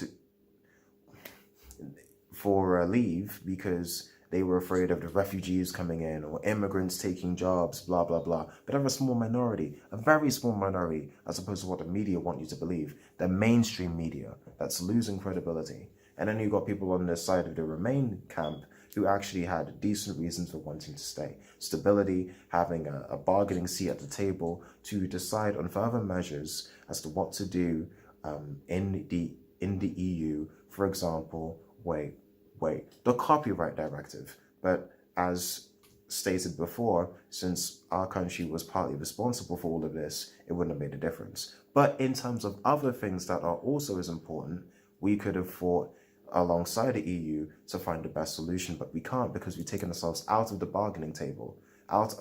for leave because they were afraid of the refugees coming in or immigrants taking jobs, blah, blah, blah. But they're a small minority, a very small minority, as opposed to what the media want you to believe. The mainstream media that's losing credibility. And then you've got people on the side of the Remain camp who actually had decent reasons for wanting to stay. Stability, having a bargaining seat at the table to decide on further measures as to what to do in the EU. For example, the copyright directive. But as stated before, since our country was partly responsible for all of this, it wouldn't have made a difference. But in terms of other things that are also as important, we could have fought alongside the EU to find the best solution, but we can't because we've taken ourselves out of the bargaining table.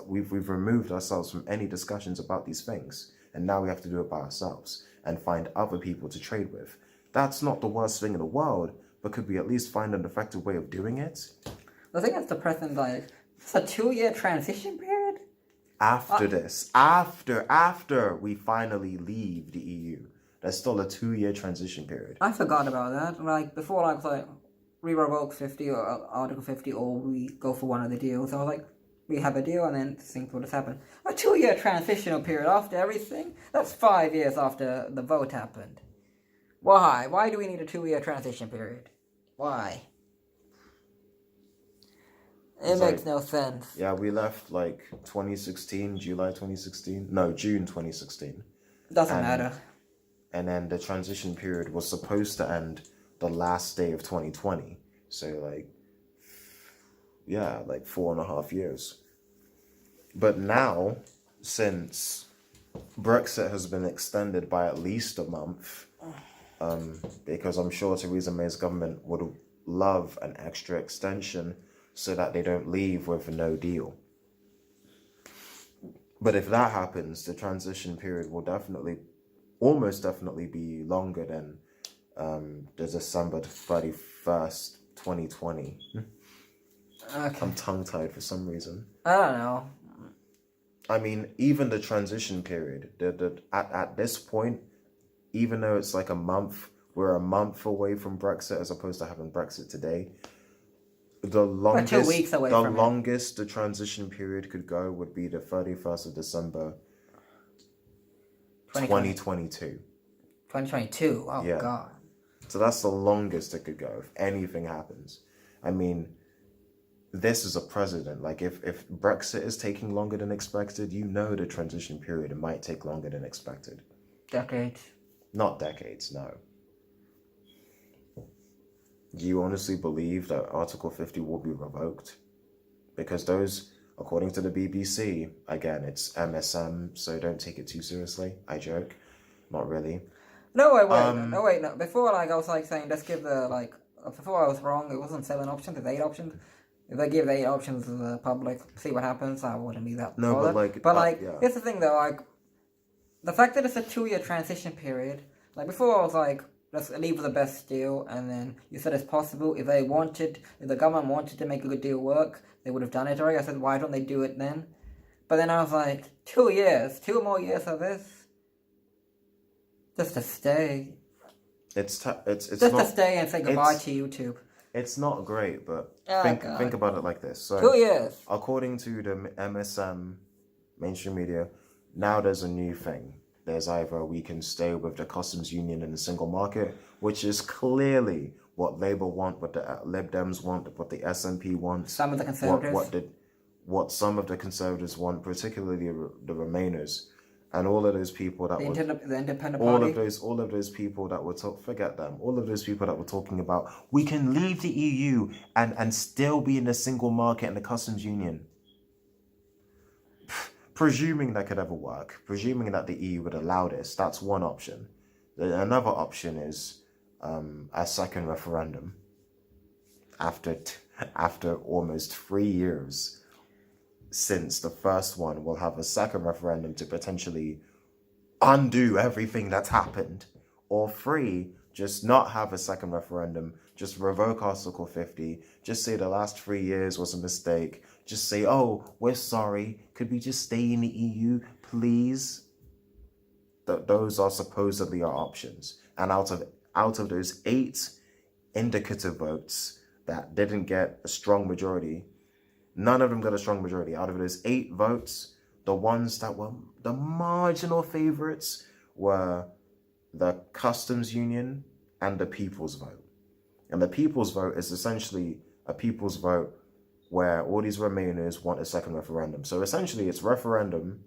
We've removed ourselves from any discussions about these things, and now we have to do it by ourselves and find other people to trade with. That's not the worst thing in the world, but could we at least find an effective way of doing it? I think it's the present, like, it's a 2-year transition period? After we finally leave the EU, there's still a 2-year transition period. I forgot about that. Like, before I was like, we revoke 50 or Article 50, or we go for one of the deals. I was like, we have a deal and then things will just happen. A 2-year transitional period after everything? That's 5 years after the vote happened. Why? Why do we need a 2-year transition period? Why? It makes no sense. Yeah, we left like 2016, July 2016. No, June 2016. Doesn't matter. And then the transition period was supposed to end the last day of 2020. So like 4.5 years. But now, since Brexit has been extended by at least a month, because I'm sure Theresa May's government would love an extra extension so that they don't leave with a no deal. But if that happens, the transition period will almost definitely be longer than the December 31st, 2020. Okay. I'm tongue-tied for some reason. I don't know. I mean, even the transition period, at this point, even though it's like a month, we're a month away from Brexit as opposed to having Brexit today. The longest, 2 weeks away from longest the transition period could go would be the 31st of December 2022. 2022. Oh, Yeah. God. So that's the longest it could go if anything happens. I mean, this is a precedent. Like, if Brexit is taking longer than expected, the transition period might take longer than expected. Decades. Not decades, no. Do you honestly believe that Article 50 will be revoked? Because those, according to the BBC, again, it's MSM, so don't take it too seriously. I joke. Not really. No, wait. Before, I was, saying, let's give the, before I was wrong, it wasn't 7 options, it's 8 options. If they give 8 options to the public, see what happens, I wouldn't be that bothered. But, yeah. Here's the thing, though, the fact that it's a 2-year transition period, before I was let's leave with the best deal, and then you said it's possible, if the government wanted to make a good deal work, they would have done it already. I said, why don't they do it then? But then I was 2 years, 2 more years of this? Just to stay. It's just to stay and say goodbye to YouTube. It's not great, but think about it like this. So 2 years. According to the MSM, mainstream media, now there's a new thing. There's either we can stay with the customs union in the single market, which is clearly what Labour want, what the Lib Dems want, what the SNP wants. Some of the Conservatives. What some of the Conservatives want, particularly the Remainers. And all of those people that the independent all party. All of those people that were forget them. All of those people that were talking about we can leave the EU and still be in a single market and the customs union. Presuming that could ever work, presuming that the EU would allow this, that's one option. Another option is a second referendum. After almost 3 years since the first one, we'll have a second referendum to potentially undo everything that's happened. Or 3, just not have a second referendum, just revoke Article 50, just say the last 3 years was a mistake, just say, oh, we're sorry, could we just stay in the EU, please? Those are supposedly our options. And out of those 8 indicative votes that didn't get a strong majority, none of them got a strong majority. Out of those 8 votes, the ones that were the marginal favorites were the customs union and the people's vote. And the people's vote is essentially a people's vote where all these Remainers want a second referendum. So essentially it's referendum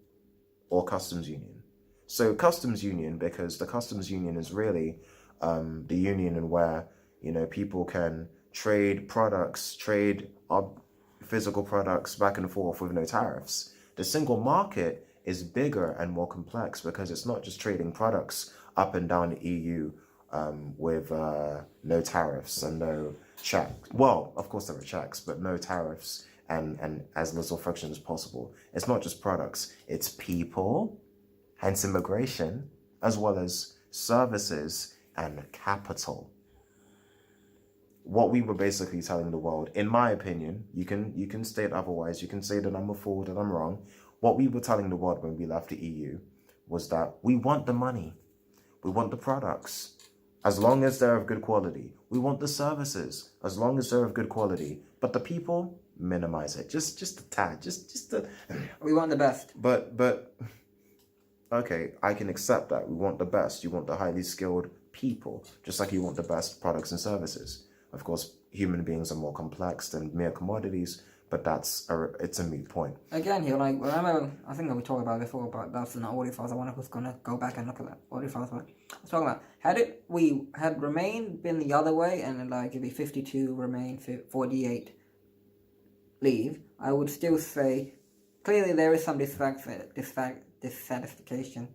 or customs union. So customs union, because the customs union is really the union in where, people can trade products, physical products back and forth with no tariffs. The single market is bigger and more complex because it's not just trading products up and down the EU with no tariffs and no checks. Well, of course there are checks, but no tariffs and as little friction as possible. It's not just products, it's people, hence immigration, as well as services and capital. What we were basically telling the world, in my opinion, you can state otherwise, you can say that I'm a fool, that I'm wrong. What we were telling the world when we left the EU was that we want the money, we want the products, as long as they're of good quality. We want the services, as long as they're of good quality. But the people, minimize it, just a tad, just the. We want the best. But, okay, I can accept that. We want the best. You want the highly skilled people, just like you want the best products and services. Of course, human beings are more complex than mere commodities, but it's a moot point. Again, here, remember, I think that we talked about it before, but that's in the audio files. I wonder who's going to go back and look at that audio files. I was talking about, had Remain been the other way, and it'd be 52 Remain, 48 leave, I would still say, clearly there is some dissatisfaction.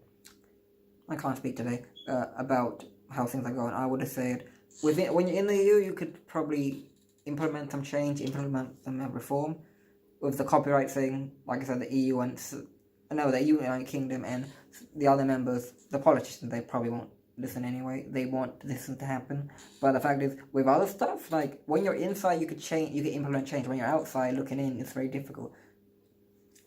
I can't speak today, about how things are going. I would have said, when you're in the EU, you could probably implement some change, implement some reform. With the copyright thing, like I said, the EU the United Kingdom and the other members, the politicians, they probably won't listen anyway. They want this to happen. But the fact is, with other stuff, when you're inside, you could implement change. When you're outside looking in, it's very difficult.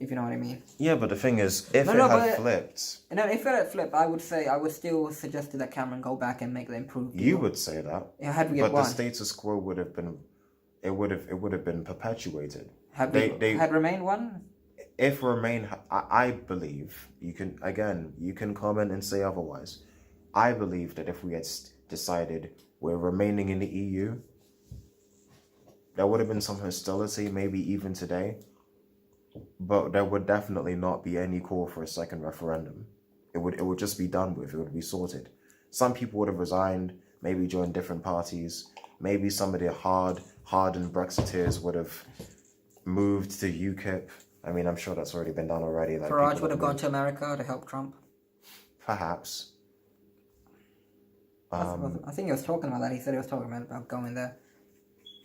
If you know what I mean. Yeah, but the thing is, if it had flipped... No, if it had flipped, I would still suggest that Cameron go back and make the improved deal. You would say that. Yeah, had we had won. The status quo would have been... It would have been perpetuated. Had Remain won? if Remain, I believe you can comment and say otherwise. I believe that if we had decided we're remaining in the EU, there would have been some hostility, maybe even today, but there would definitely not be any call for a second referendum. It would just be done with. It would be sorted. Some people would have resigned, maybe joined different parties. Maybe some of the hardened Brexiteers would have moved to UKIP. I mean, I'm sure that's already been done already. Like Farage would have gone to America to help Trump. Perhaps. I think he was talking about that. He said he was talking about going there.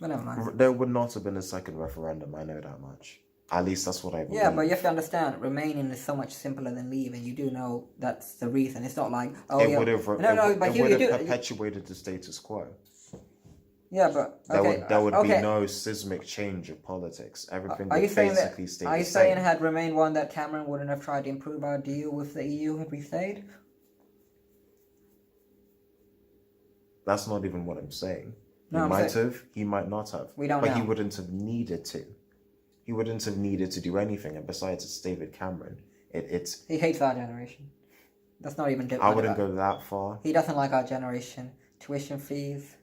But never mind. There would not have been a second referendum. I know that much. At least that's what I believe. Yeah, but you have to understand, remaining is so much simpler than leaving. You do know that's the reason. It's not like, oh, it yeah. would have perpetuated the status quo. Yeah, but okay, there would be no seismic change of politics. Everything would basically stay the same. Are you saying had Remain won that Cameron wouldn't have tried to improve our deal with the EU if we stayed? That's not even what I'm saying. No, he might have, he might not have. We don't know. But he wouldn't have needed to. He wouldn't have needed to do anything. And besides, it's David Cameron. He hates our generation. That's not even... I wouldn't go that far. He doesn't like our generation. Tuition fees,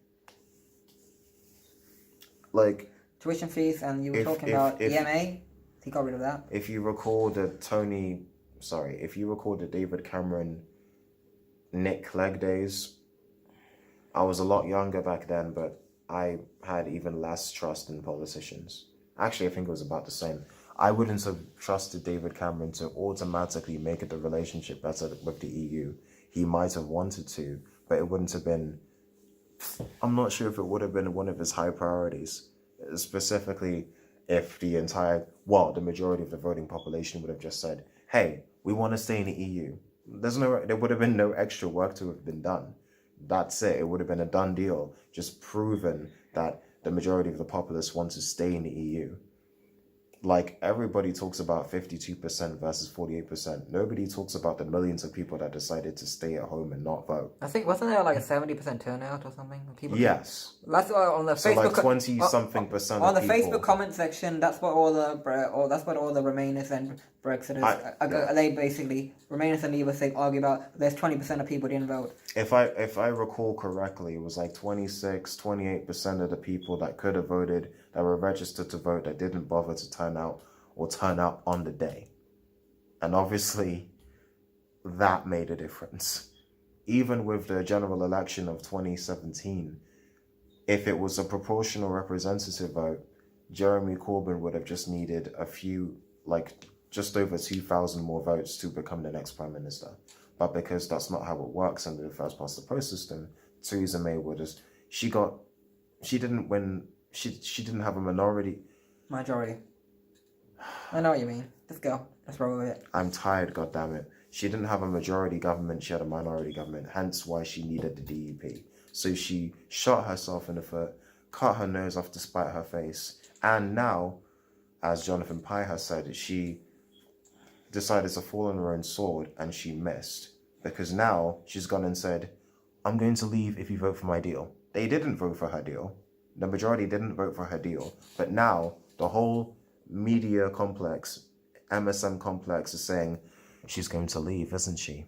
and you were talking about EMA. He got rid of that. If you recall the David Cameron Nick Clegg days, I was a lot younger back then, but I had even less trust in politicians. Actually, I think it was about the same. I wouldn't have trusted David Cameron to automatically make the relationship better with the EU. He might have wanted to, but it wouldn't have been... I'm not sure if it would have been one of his high priorities. Specifically, if the majority of the voting population would have just said, hey, we want to stay in the EU. There would have been no extra work to have been done. That's it. It would have been a done deal, just proven that the majority of the populace want to stay in the EU. Like, everybody talks about 52% versus 48%. Nobody talks about the millions of people that decided to stay at home and not vote. I think, wasn't there like a 70% turnout or something? Yes. That's why on the Facebook... So like 20-something percent on of the people. Facebook comment section, that's what all the Remainers and Brexiters... they basically... Remainers and Leavers argue about there's 20% of people didn't vote. If I recall correctly, it was like 28% of the people that could have voted, that were registered to vote, that didn't bother to turn out on the day. And obviously, that made a difference. Even with the general election of 2017, if it was a proportional representative vote, Jeremy Corbyn would have just needed a few, just over 2,000 more votes to become the next Prime Minister. But because that's not how it works under the first past the post system, Theresa May she didn't win. She didn't have a majority. I know what you mean. Let's go. Let's roll with it. I'm tired, goddammit. She didn't have a majority government, she had a minority government, hence why she needed the DUP. So she shot herself in the foot, cut her nose off to spite her face, and now, as Jonathan Pye has said, she decided to fall on her own sword, and she missed. Because now, she's gone and said, I'm going to leave if you vote for my deal. They didn't vote for her deal. The majority didn't vote for her deal. But now, the whole media complex, MSM complex, is saying, she's going to leave, isn't she?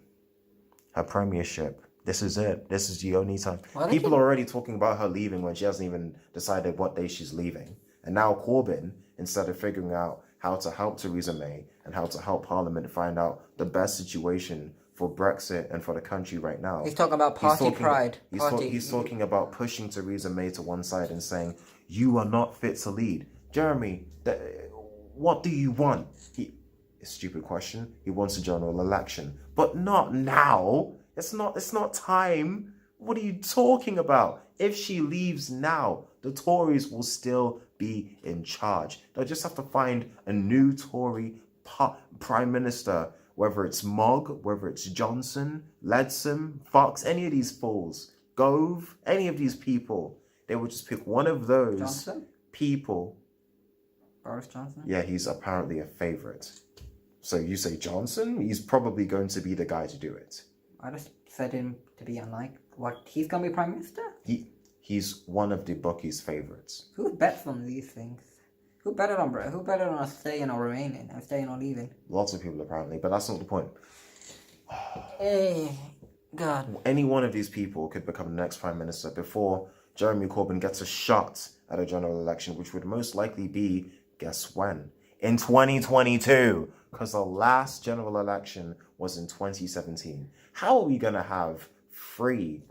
Her premiership. This is it. This is the only time. People are already talking about her leaving when she hasn't even decided what day she's leaving. And now Corbyn, instead of figuring out how to help Theresa May and how to help Parliament find out the best situation for Brexit and for the country right now. He's talking about pride. He's talking about pushing Theresa May to one side and saying, you are not fit to lead. Jeremy, what do you want? A stupid question. He wants a general election, but not now. It's not time. What are you talking about? If she leaves now, the Tories will still be in charge. They'll just have to find a new Tory Prime Minister, whether it's Mogg, whether it's Johnson, Leadsom, Fox, any of these fools, Gove, any of these people. They will just pick one of those people. Boris Johnson? Yeah, he's apparently a favourite. So you say Johnson? He's probably going to be the guy to do it. I just said him to be unlike what he's going to be Prime Minister? He's one of the bookies' favourites. Who bets on these things? Who betted on us staying or remaining, or staying or leaving? Lots of people apparently, but that's not the point. Hey, God. Any one of these people could become the next prime minister before Jeremy Corbyn gets a shot at a general election, which would most likely be, guess when? In 2022, because the last general election was in 2017. How are we going to have free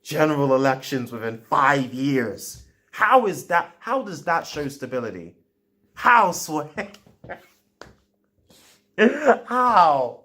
general elections within 5 years? How is that? How does that show stability? How, Sway? How?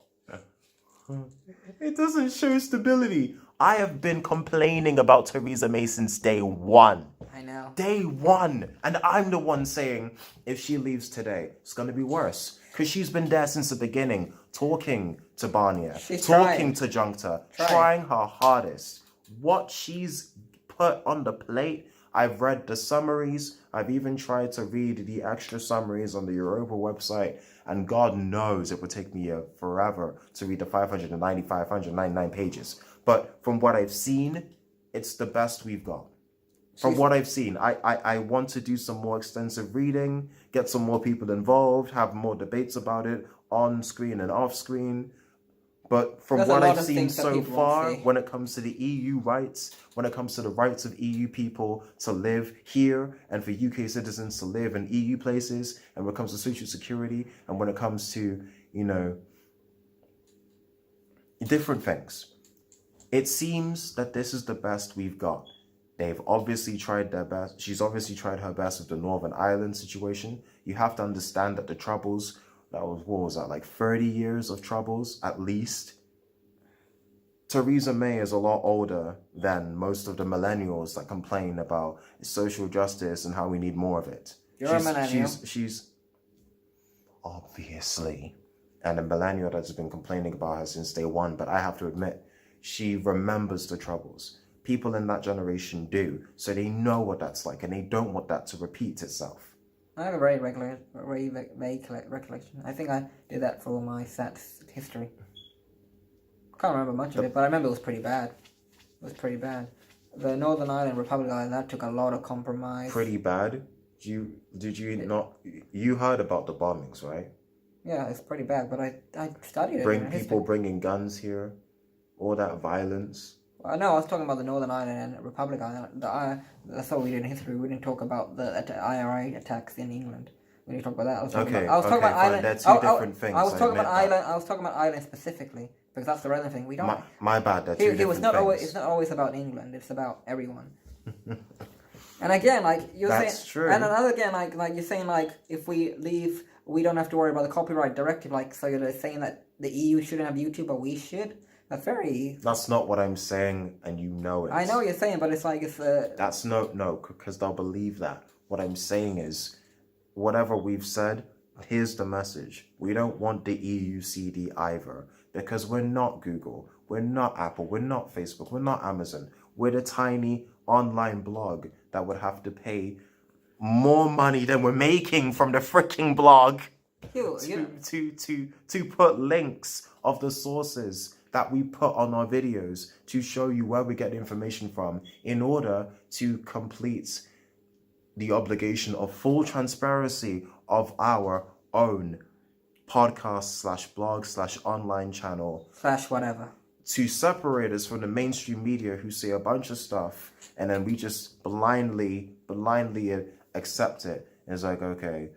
It doesn't show stability. I have been complaining about Theresa May since day one. I know. Day one. And I'm the one saying, if she leaves today, it's going to be worse. Because she's been there since the beginning, talking to Barnier, talking to Juncker, trying her hardest. What she's put on the plate, I've read the summaries. I've even tried to read the extra summaries on the Europa website. And God knows it would take me forever to read the 599 pages. But from what I've seen, it's the best we've got. From what I've seen, I want to do some more extensive reading, get some more people involved, have more debates about it on screen and off screen. But from what I've seen so far, when it comes to the EU rights, when it comes to the rights of EU people to live here and for UK citizens to live in EU places, and when it comes to social security, and when it comes to, different things, it seems that this is the best we've got. They've obviously tried their best. She's obviously tried her best with the Northern Ireland situation. You have to understand that the troubles, what was that, like 30 years of troubles at least? Theresa May is a lot older than most of the millennials that complain about social justice and how we need more of it. You're a millennial. She's obviously, and a millennial that's been complaining about her since day one, but I have to admit, she remembers the troubles. People in that generation do, so they know what that's like, and they don't want that to repeat itself. I have a very vague recollection. I think I did that for my SATs history. Can't remember much of it, but I remember it was pretty bad. The Northern Ireland, Republic Island, that took a lot of compromise. Pretty bad? Did you not? You heard about the bombings, right? Yeah, it's pretty bad, but I studied it. People bringing guns here, all that violence. No, I was talking about the Northern Ireland and Republic Island. That's what we did in history. We didn't talk about the IRA attacks in England. We didn't talk about that. I was talking about Ireland. They're two different things. I was talking about Ireland. I was talking about Ireland specifically because that's the relevant thing. We don't. My bad. They're two different things. It's not always about England. It's about everyone. And again, like you're saying, that's true. And another again, like you're saying, like if we leave, we don't have to worry about the copyright directive. Like so, you're saying that the EU shouldn't have YouTube, but we should. That's not what I'm saying, and you know it. I know what you're saying, but it's like it's That's no, because they'll believe that. What I'm saying is, whatever we've said, here's the message. We don't want the EU CD either, because we're not Google, we're not Apple, we're not Facebook, we're not Amazon. We're the tiny online blog that would have to pay more money than we're making from the freaking blog to put links of the sources that we put on our videos to show you where we get the information from in order to complete the obligation of full transparency of our own podcast / blog / online channel / whatever, to separate us from the mainstream media who say a bunch of stuff and then we just blindly accept it. And it's like, okay,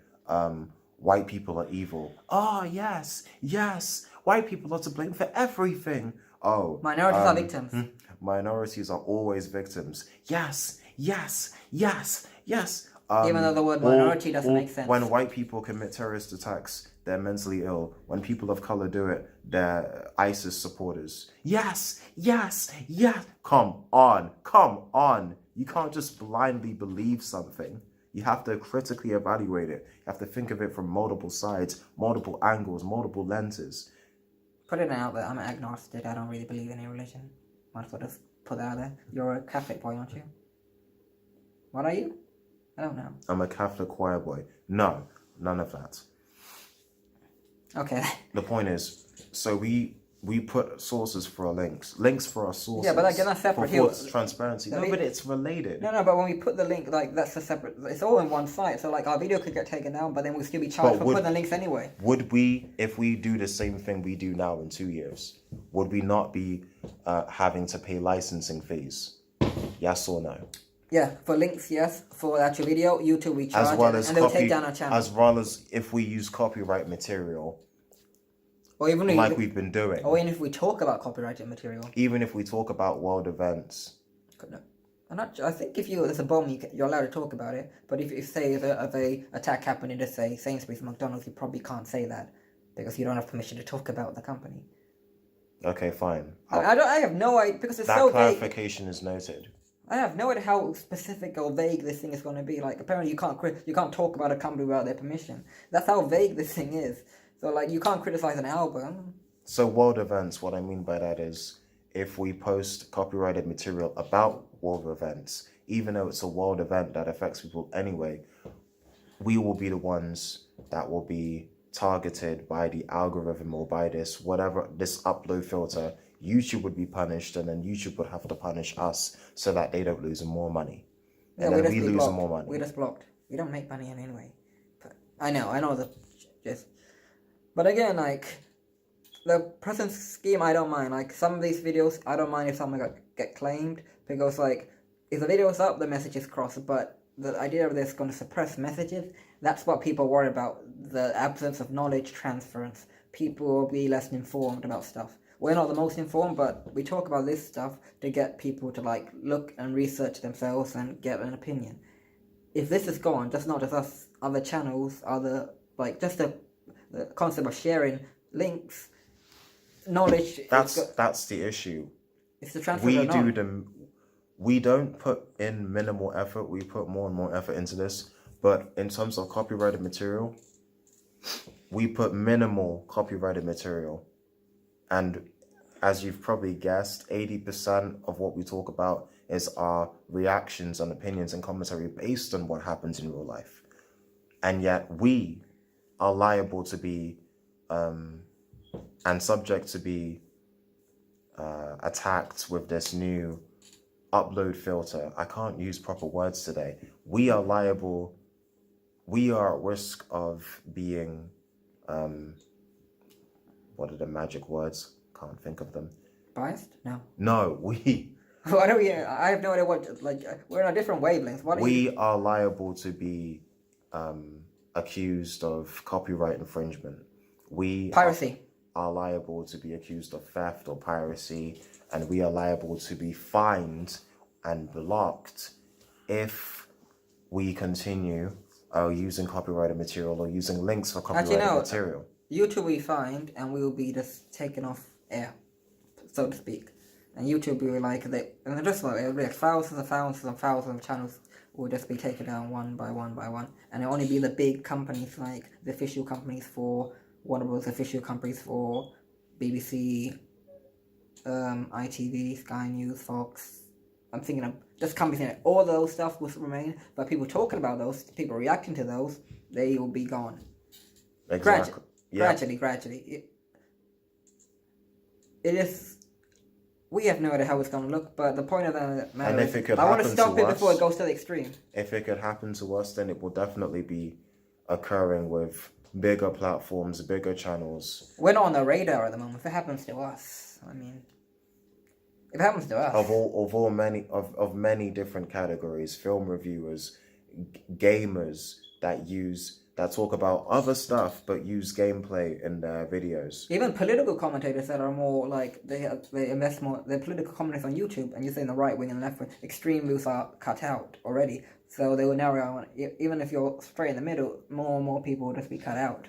white people are evil. Oh, yes. White people are to blame for everything. Oh. Minorities are victims. Minorities are always victims. Yes. Even though the word minority doesn't make sense. When white people commit terrorist attacks, they're mentally ill. When people of color do it, they're ISIS supporters. Yes. Come on. You can't just blindly believe something. You have to critically evaluate it. You have to think of it from multiple sides, multiple angles, multiple lenses. Put it out there. I'm an agnostic. I don't really believe in any religion. Might as well just put that out there. You're a Catholic boy, aren't you? What are you? I don't know. I'm a Catholic choir boy. No, none of that. Okay. The point is, so we we put sources for our links for our sources. Yeah, but again, that's separate. For transparency. No, but it's related. No, but when we put the link, like, that's a separate. It's all in one site. So, like, our video could get taken down, but then we'll still be charged for putting the links anyway. Would we, if we do the same thing we do now in 2 years, would we not be having to pay licensing fees? Yes or no? Yeah, for links, yes. For actual video, YouTube we charge, as well as and they'll take down our channel. As well as if we use copyright material. Or even we've been doing. Or even if we talk about copyrighted material. Even if we talk about world events. No. I think if there's a bomb, you're allowed to talk about it. But if say if a attack happened in, just say, Sainsbury's, McDonald's, you probably can't say that. Because you don't have permission to talk about the company. Okay, fine. I have no idea, because it's that so vague. That clarification is noted. I have no idea how specific or vague this thing is going to be. Like, apparently you can't talk about a company without their permission. That's how vague this thing is. So, like, you can't criticize an album. So, world events, what I mean by that is, if we post copyrighted material about world events, even though it's a world event that affects people anyway, we will be the ones that will be targeted by the algorithm or by this upload filter. YouTube would be punished, and then YouTube would have to punish us so that they don't lose more money. Yeah, and then we lose more money. We're just blocked. We don't make money anyway. But I know But again, like, the present scheme, I don't mind. Like, some of these videos, I don't mind if someone get claimed, because, like, if the video is up, the message is crossed, but the idea of this going to suppress messages, that's what people worry about, the absence of knowledge transference. People will be less informed about stuff. We're not the most informed, but we talk about this stuff to get people to, like, look and research themselves and get an opinion. If this is gone, just not just us, other channels, just the concept of sharing links, knowledge. That's the issue. It's the transfer. We don't put in minimal effort. We put more and more effort into this. But in terms of copyrighted material, we put minimal copyrighted material. And as you've probably guessed, 80% of what we talk about is our reactions and opinions and commentary based on what happens in real life. And yet we are liable to be and subject to be attacked with this new upload filter. I can't use proper words today. We are liable. We are at risk of being what are the magic words? Can't think of them. Biased? No. No, we. What are we? I have no idea what. Like, we're on a different wavelength. We are liable to be accused of copyright infringement. Piracy. Are liable to be accused of theft or piracy, and we are liable to be fined and blocked if we continue using copyrighted material or using links for copyrighted material. YouTube we find, and we will be just taken off air, so to speak. And YouTube will be like, and just like, it'll be like thousands and thousands and thousands of channels will just be taken down one by one by one. And it'll only be the big companies, like the official companies for Warner Bros., official companies for BBC, ITV, Sky News, Fox. I'm thinking of just companies, all those stuff will remain, but people talking about those, people reacting to those, they will be gone. Exactly. Gradually. It is. We have no idea how it's going to look, but the point of that matter is, I want to stop it before it goes to the extreme. If it could happen to us, then it will definitely be occurring with bigger platforms, bigger channels. We're not on the radar at the moment. If it happens to us, I mean, if it happens to us, of many different categories, film reviewers, gamers that talk about other stuff but use gameplay in their videos. Even political commentators that are more like they invest more. They're political commentators on YouTube, and you're saying the right wing and left wing. Extreme views are cut out already, so they will narrow. Even if you're straight in the middle, more and more people will just be cut out.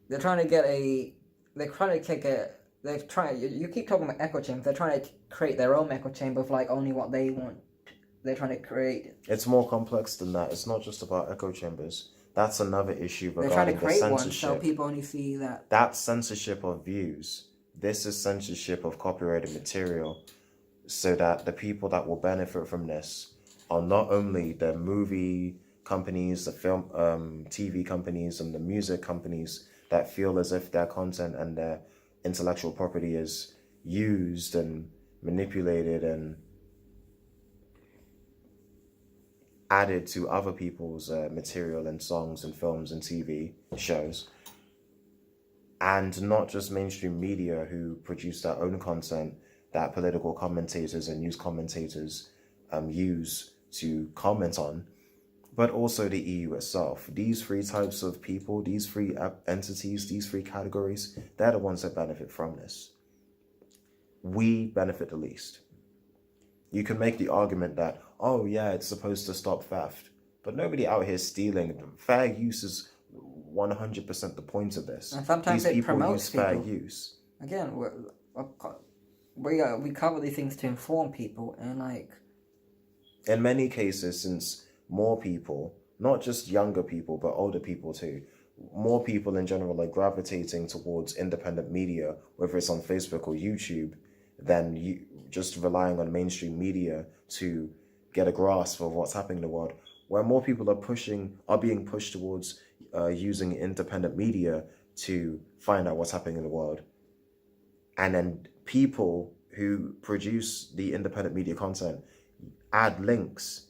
They're trying to get a. They're trying to take a. They're trying. You keep talking about echo chambers. They're trying to create their own echo chamber of like only what they want. They're trying to create. It's more complex than that. It's not just about echo chambers. That's another issue regarding the censorship. They're trying to create one so people only see that. That's censorship of views. This is censorship of copyrighted material, so that the people that will benefit from this are not only the movie companies, the film, TV companies, and the music companies that feel as if their content and their intellectual property is used and manipulated and added to other people's material and songs and films and TV shows. And not just mainstream media who produce their own content that political commentators and news commentators use to comment on, but also the EU itself. These three types of people, these three entities, these three categories, they're the ones that benefit from this. We benefit the least. You can make the argument that, oh yeah, it's supposed to stop theft, but nobody out here stealing. Fair use is 100% the point of this. And sometimes these it people promotes use fair people. use. Again, we cover these things to inform people, and like, in many cases, since more people, not just younger people, but older people too, more people in general are gravitating towards independent media, whether it's on Facebook or YouTube, than you just relying on mainstream media to get a grasp of what's happening in the world. Where more people are being pushed towards using independent media to find out what's happening in the world. And then people who produce the independent media content add links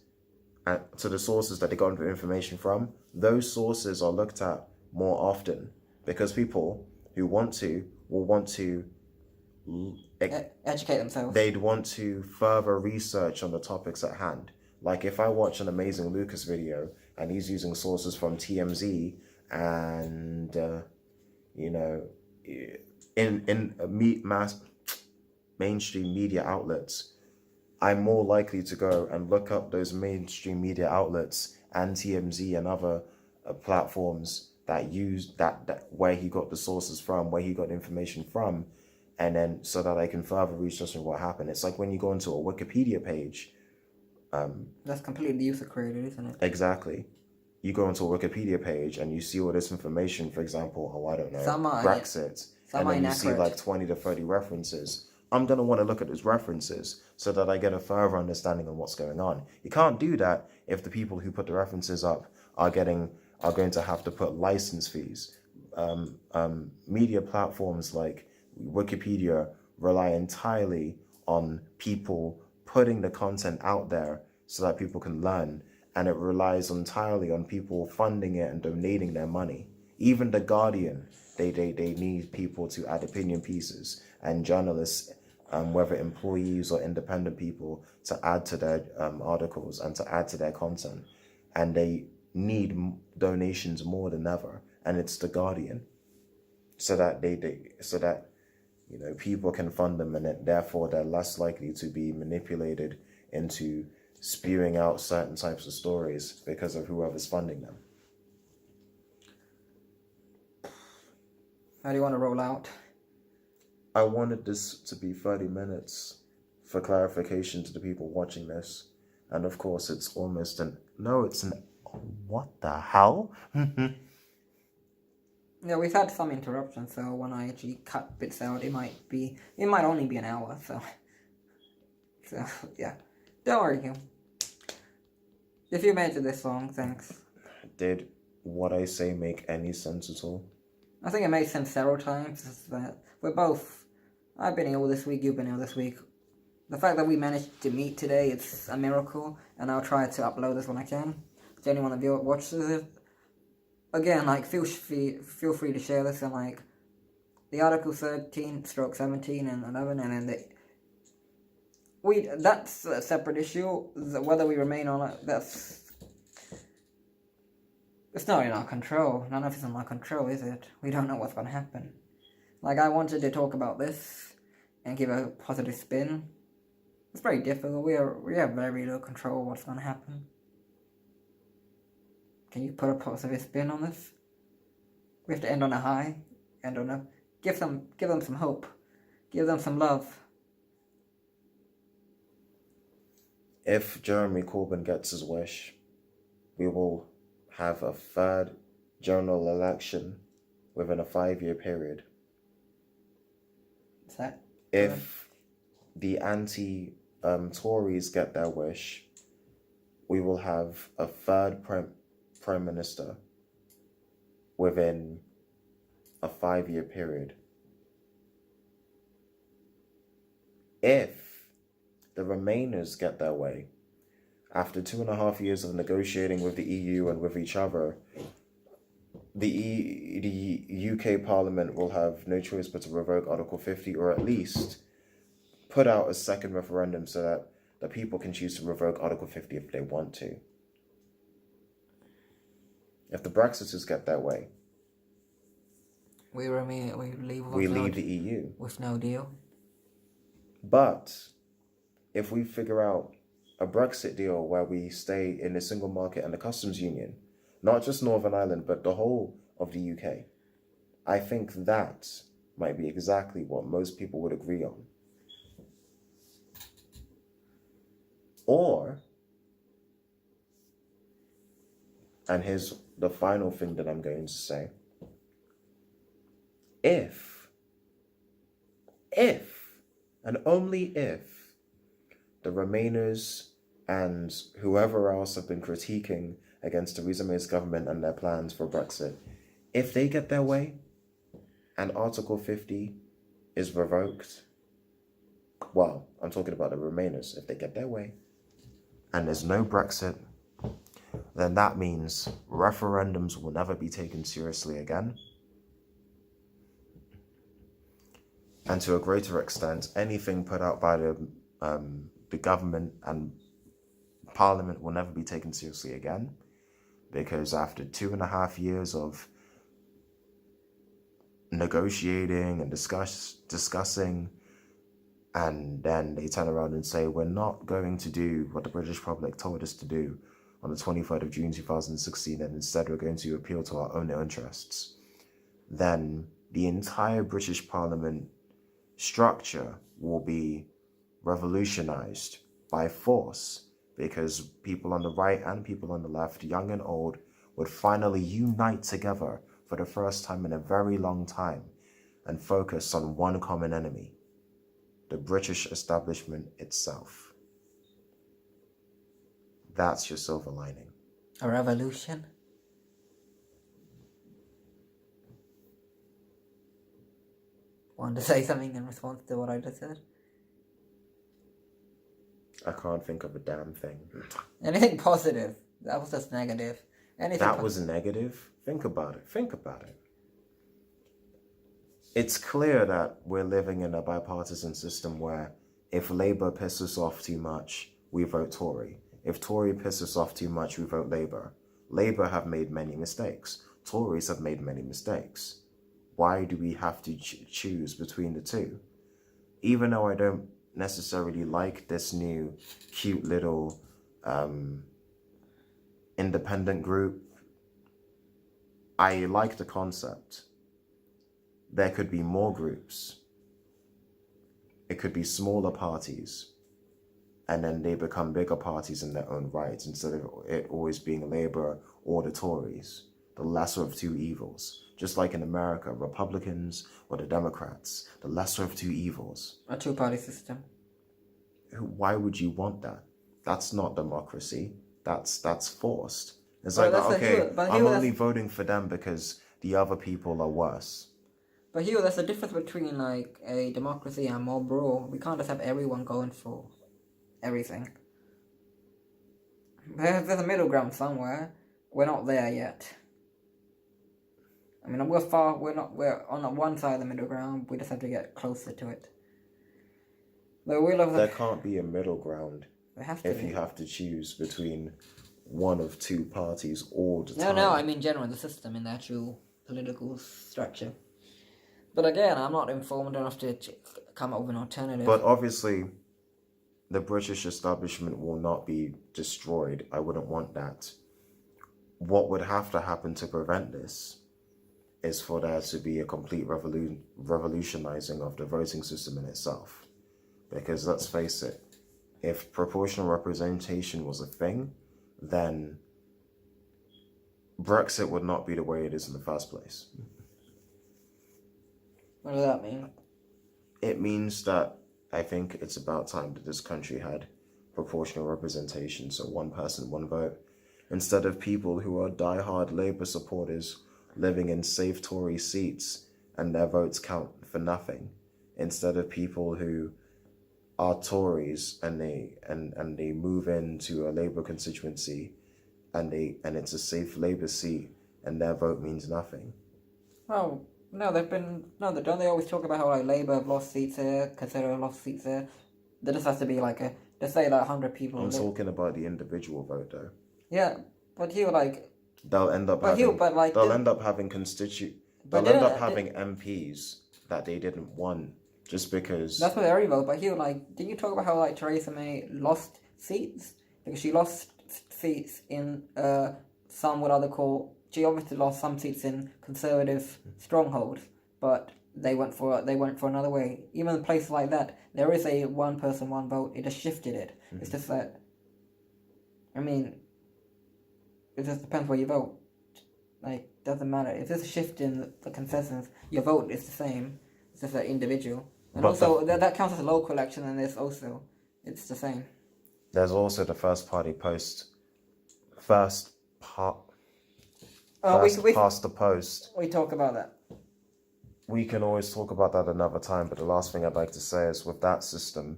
to the sources that they got information from. Those sources are looked at more often because people who want to will want to educate themselves. They'd want to further research on the topics at hand. Like if I watch an Amazing Lucas video and he's using sources from TMZ and mainstream media outlets, I'm more likely to go and look up those mainstream media outlets and TMZ and other platforms that use that where he got the sources from, where he got information from, and then so that I can further research on what happened. It's like when you go into a Wikipedia page. That's completely user created, isn't it? Exactly. You go into a Wikipedia page and you see all this information, for example, I don't know, Brexit, and then you see like 20 to 30 references. I'm going to want to look at those references so that I get a further understanding of what's going on. You can't do that if the people who put the references up are going to have to put license fees. Media platforms like Wikipedia rely entirely on people putting the content out there so that people can learn, and it relies entirely on people funding it and donating their money. Even The Guardian, they need people to add opinion pieces, and journalists, whether employees or independent people, to add to their articles and to add to their content, and they need donations more than ever. And it's The Guardian, so that people can fund them, and therefore they're less likely to be manipulated into spewing out certain types of stories because of whoever's funding them. How do you want to roll out? I wanted this to be 30 minutes for clarification to the people watching this. And of course, it's almost what the hell? Yeah, we've had some interruptions, so when I actually cut bits out, it might only be an hour, so yeah. Don't worry, if you made it this long, thanks. Did what I say make any sense at all? I think it made sense several times. That I've been ill this week, you've been ill this week. The fact that we managed to meet today, it's a miracle, and I'll try to upload this when I can. To anyone that watches it. Again, like, feel free to share this, and like, the Article 13, stroke 17 and 11, and then that's a separate issue. Whether we remain on it, it's not in our control. None of it's in our control, is it? We don't know what's going to happen. Like, I wanted to talk about this and give a positive spin. It's very difficult. We have very little control of what's going to happen. Can you put a positive spin on this? We have to end on a high. Give them some hope. Give them some love. If Jeremy Corbyn gets his wish, we will have a third general election within a 5-year period. Is that? If the Tories get their wish, we will have a third prime minister within a 5-year period. If the Remainers get their way, after 2.5 years of negotiating with the EU and with each other, the UK Parliament will have no choice but to revoke Article 50, or at least put out a second referendum so that the people can choose to revoke Article 50 if they want to. If the Brexiters get their way, we leave the EU. With no deal. But if we figure out a Brexit deal where we stay in the single market and the customs union, not just Northern Ireland, but the whole of the UK, I think that might be exactly what most people would agree on. Or, and here's the final thing that I'm going to say, if, and only if, the Remainers and whoever else have been critiquing against Theresa May's government and their plans for Brexit, if they get their way and Article 50 is revoked, well, I'm talking about the Remainers, if they get their way and there's no Brexit, then that means referendums will never be taken seriously again. And to a greater extent, anything put out by the government and Parliament will never be taken seriously again, because after 2.5 years of negotiating and discussing, and then they turn around and say, we're not going to do what the British public told us to do on the 23rd of June 2016, and instead we're going to appeal to our own interests, then the entire British Parliament structure will be revolutionized by force, because people on the right and people on the left, young and old, would finally unite together for the first time in a very long time and focus on one common enemy, the British establishment itself. That's your silver lining. A revolution? Want to say something in response to what I just said? I can't think of a damn thing. Anything positive? That was just negative. That was negative? Think about it. It's clear that we're living in a bipartisan system where if Labour pisses off too much, we vote Tory. If Tory pisses off too much, we vote Labour. Labour have made many mistakes. Tories have made many mistakes. Why do we have to choose between the two? Even though I don't necessarily like this new cute little independent group, I like the concept. There could be more groups. It could be smaller parties, and then they become bigger parties in their own right, instead of it always being Labour or the Tories, the lesser of two evils. Just like in America, Republicans or the Democrats, the lesser of two evils. A two-party system. Why would you want that? That's not democracy. That's forced. It's like, okay, I'm only voting for them because the other people are worse. But Hugh, there's a difference between like a democracy and mob rule. We can't just have everyone going for everything. There's a middle ground somewhere. We're not there yet. I mean, we're on one side of the middle ground. We just have to get closer to it. There can't be a middle ground if be. You have to choose between one of two parties all the time. No, I mean generally the system in the actual political structure. But again, I'm not informed enough to come up with an alternative. But obviously, the British establishment will not be destroyed. I wouldn't want that. What would have to happen to prevent this is for there to be a complete revolutionizing of the voting system in itself. Because let's face it, if proportional representation was a thing, then Brexit would not be the way it is in the first place. What does that mean? It means that I think it's about time that this country had proportional representation, so one person, one vote, instead of people who are diehard Labour supporters living in safe Tory seats and their votes count for nothing, instead of people who are Tories and they move into a Labour constituency and it's a safe Labour seat and their vote means nothing. Well, no, don't they always talk about how like Labour have lost seats here, Conservative have lost seats here? There just has to be like just say like 100 people. I'm talking about the individual vote though. Yeah, but you like. They'll end up having MPs that they didn't want just because. That's what every vote. But did you talk about how like Theresa May lost seats because she lost seats in some what other call. She obviously lost some seats in Conservative strongholds, but they went for another way. Even in places like that, there is a one person, one vote. It just shifted it. Mm-hmm. It's just that. I mean, it just depends where you vote. Like, doesn't matter. If there's a shift in the consensus, your vote is the same. It's just an individual. And but also, that counts as a local election, and it's the same. There's also the first past the post. We talk about that. We can always talk about that another time, but the last thing I'd like to say is with that system,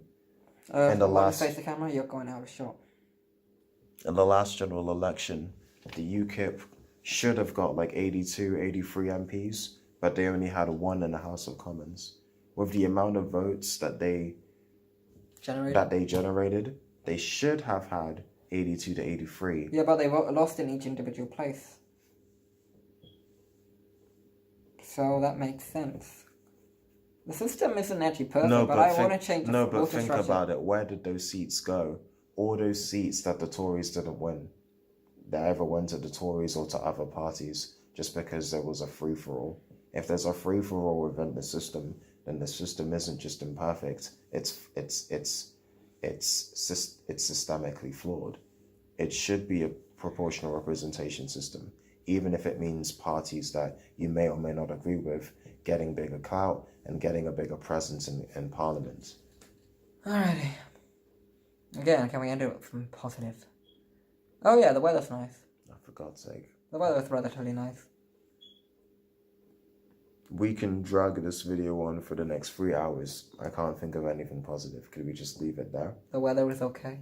face the camera, you're going out of shot. In the last general election, the UKIP should have got like 82, 83 MPs, but they only had one in the House of Commons. With the amount of votes that they generated, they should have had 82 to 83. Yeah, but they lost in each individual place. So that makes sense. The system isn't actually perfect, but I want to change the voting structure. Think about it. Where did those seats go? All those seats that the Tories didn't win, that ever went to the Tories or to other parties, just because there was a free-for-all. If there's a free-for-all within the system, then the system isn't just imperfect. It's systemically flawed. It should be a proportional representation system, even if it means parties that you may or may not agree with getting bigger clout and getting a bigger presence in Parliament. Alrighty. Again, can we end it from positive? Oh yeah, the weather's nice. Oh, for God's sake. The weather's relatively nice. We can drag this video on for the next 3 hours. I can't think of anything positive. Could we just leave it there? The weather is okay.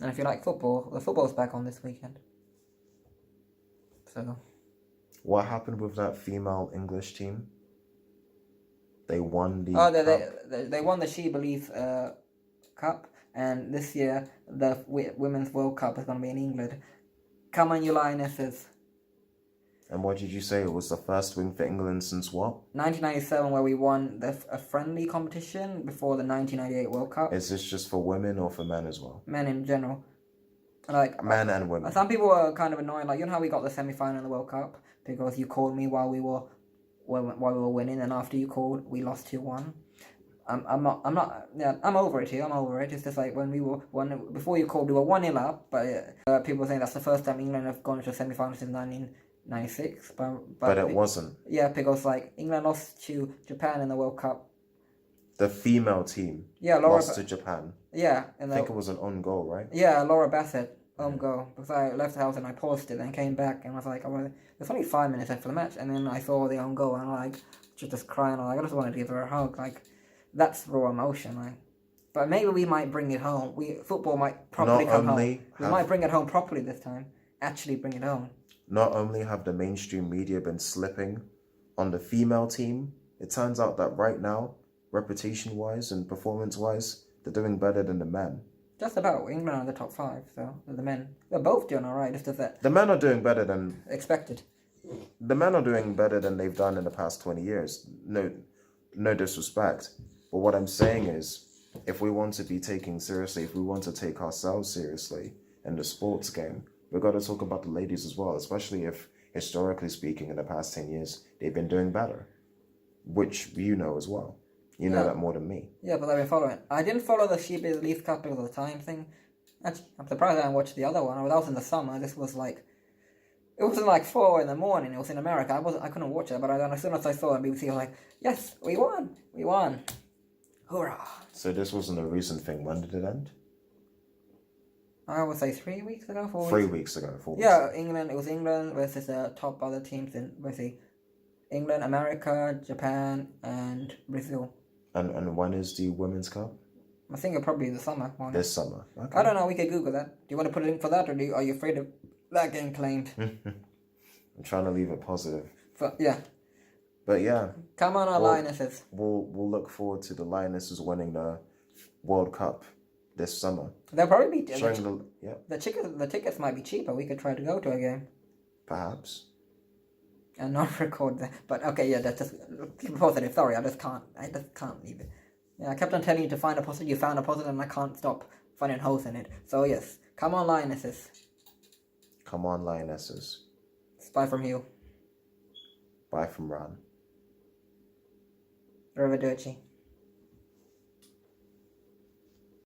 And if you like football, the football's back on this weekend. So. What happened with that female English team? They won the cup. They won the She Believes Cup, and this year the Women's World Cup is going to be in England. Come on, you lionesses. And what did you say? It was the first win for England since what? 1997, where we won a friendly competition before the 1998 World Cup. Is this just for women or for men as well? Men in general. Like men and women. Some people were kind of annoyed. Like, you know how we got the semi-final in the World Cup? Because you called me while we were winning, and after you called, we lost 2-1. I'm over it here. I'm over it. It's just like when we were before you called, we were 1-0 up, but people were saying that's the first time England have gone to a semi-final since 1996. But it wasn't. Yeah, because like England lost to Japan in the World Cup. The female team. Yeah, lost to Japan. Yeah, I think it was an own goal, right? Yeah, Laura Bassett. Goal, because I left the house and I paused it and came back and I was like, there's only 5 minutes left for the match, and then I saw the own goal and I'm like, just crying. I'm like, I just wanted to give her a hug. Like, that's raw emotion. Like, but maybe we might bring it home. Football might properly come home. We might bring it home properly this time. Actually, bring it home. Not only have the mainstream media been slipping on the female team, it turns out that right now, reputation-wise and performance-wise, they're doing better than the men. Just about. England are the top 5, so the men. They're both doing alright, it's just that. The men are doing better than. Expected. The men are doing better than they've done in the past 20 years. No disrespect. But what I'm saying is, if we want to be taken seriously, if we want to take ourselves seriously in the sports game, we've got to talk about the ladies as well, especially if, historically speaking, in the past 10 years, they've been doing better. Which you know as well. You know that more than me. Yeah, but I've been following. I didn't follow the She Believes Cup because of the time thing. Actually, I'm surprised I didn't watch the other one. That was in the summer. This was like... It wasn't like 4 in the morning. It was in America. I couldn't watch it, but as soon as I saw it on BBC, I was like, yes, we won. We won. Hoorah. So this wasn't a recent thing. When did it end? I would say 3 weeks ago, 4 weeks. 3 weeks ago, 4 weeks ago. England. It was England versus the top other teams in, England, America, Japan, and Brazil. And when is the Women's Cup? I think it'll probably be the summer. This summer. Okay. I don't know. We could Google that. Do you want to put a link for that, or are you afraid of that getting claimed? I'm trying to leave it positive. Yeah. But yeah. Come on, our Lionesses. We'll look forward to the Lionesses winning the World Cup this summer. They'll probably be the tickets might be cheaper. We could try to go to a game. Perhaps. And not record that. But okay, yeah, that's just positive. Sorry, I just can't leave it. Yeah, I kept on telling you to find a positive. You found a positive, and I can't stop finding holes in it. So yes, come on, Lionesses. Come on, Lionesses. Bye from Hugh. Bye from Ron. Arrivederci.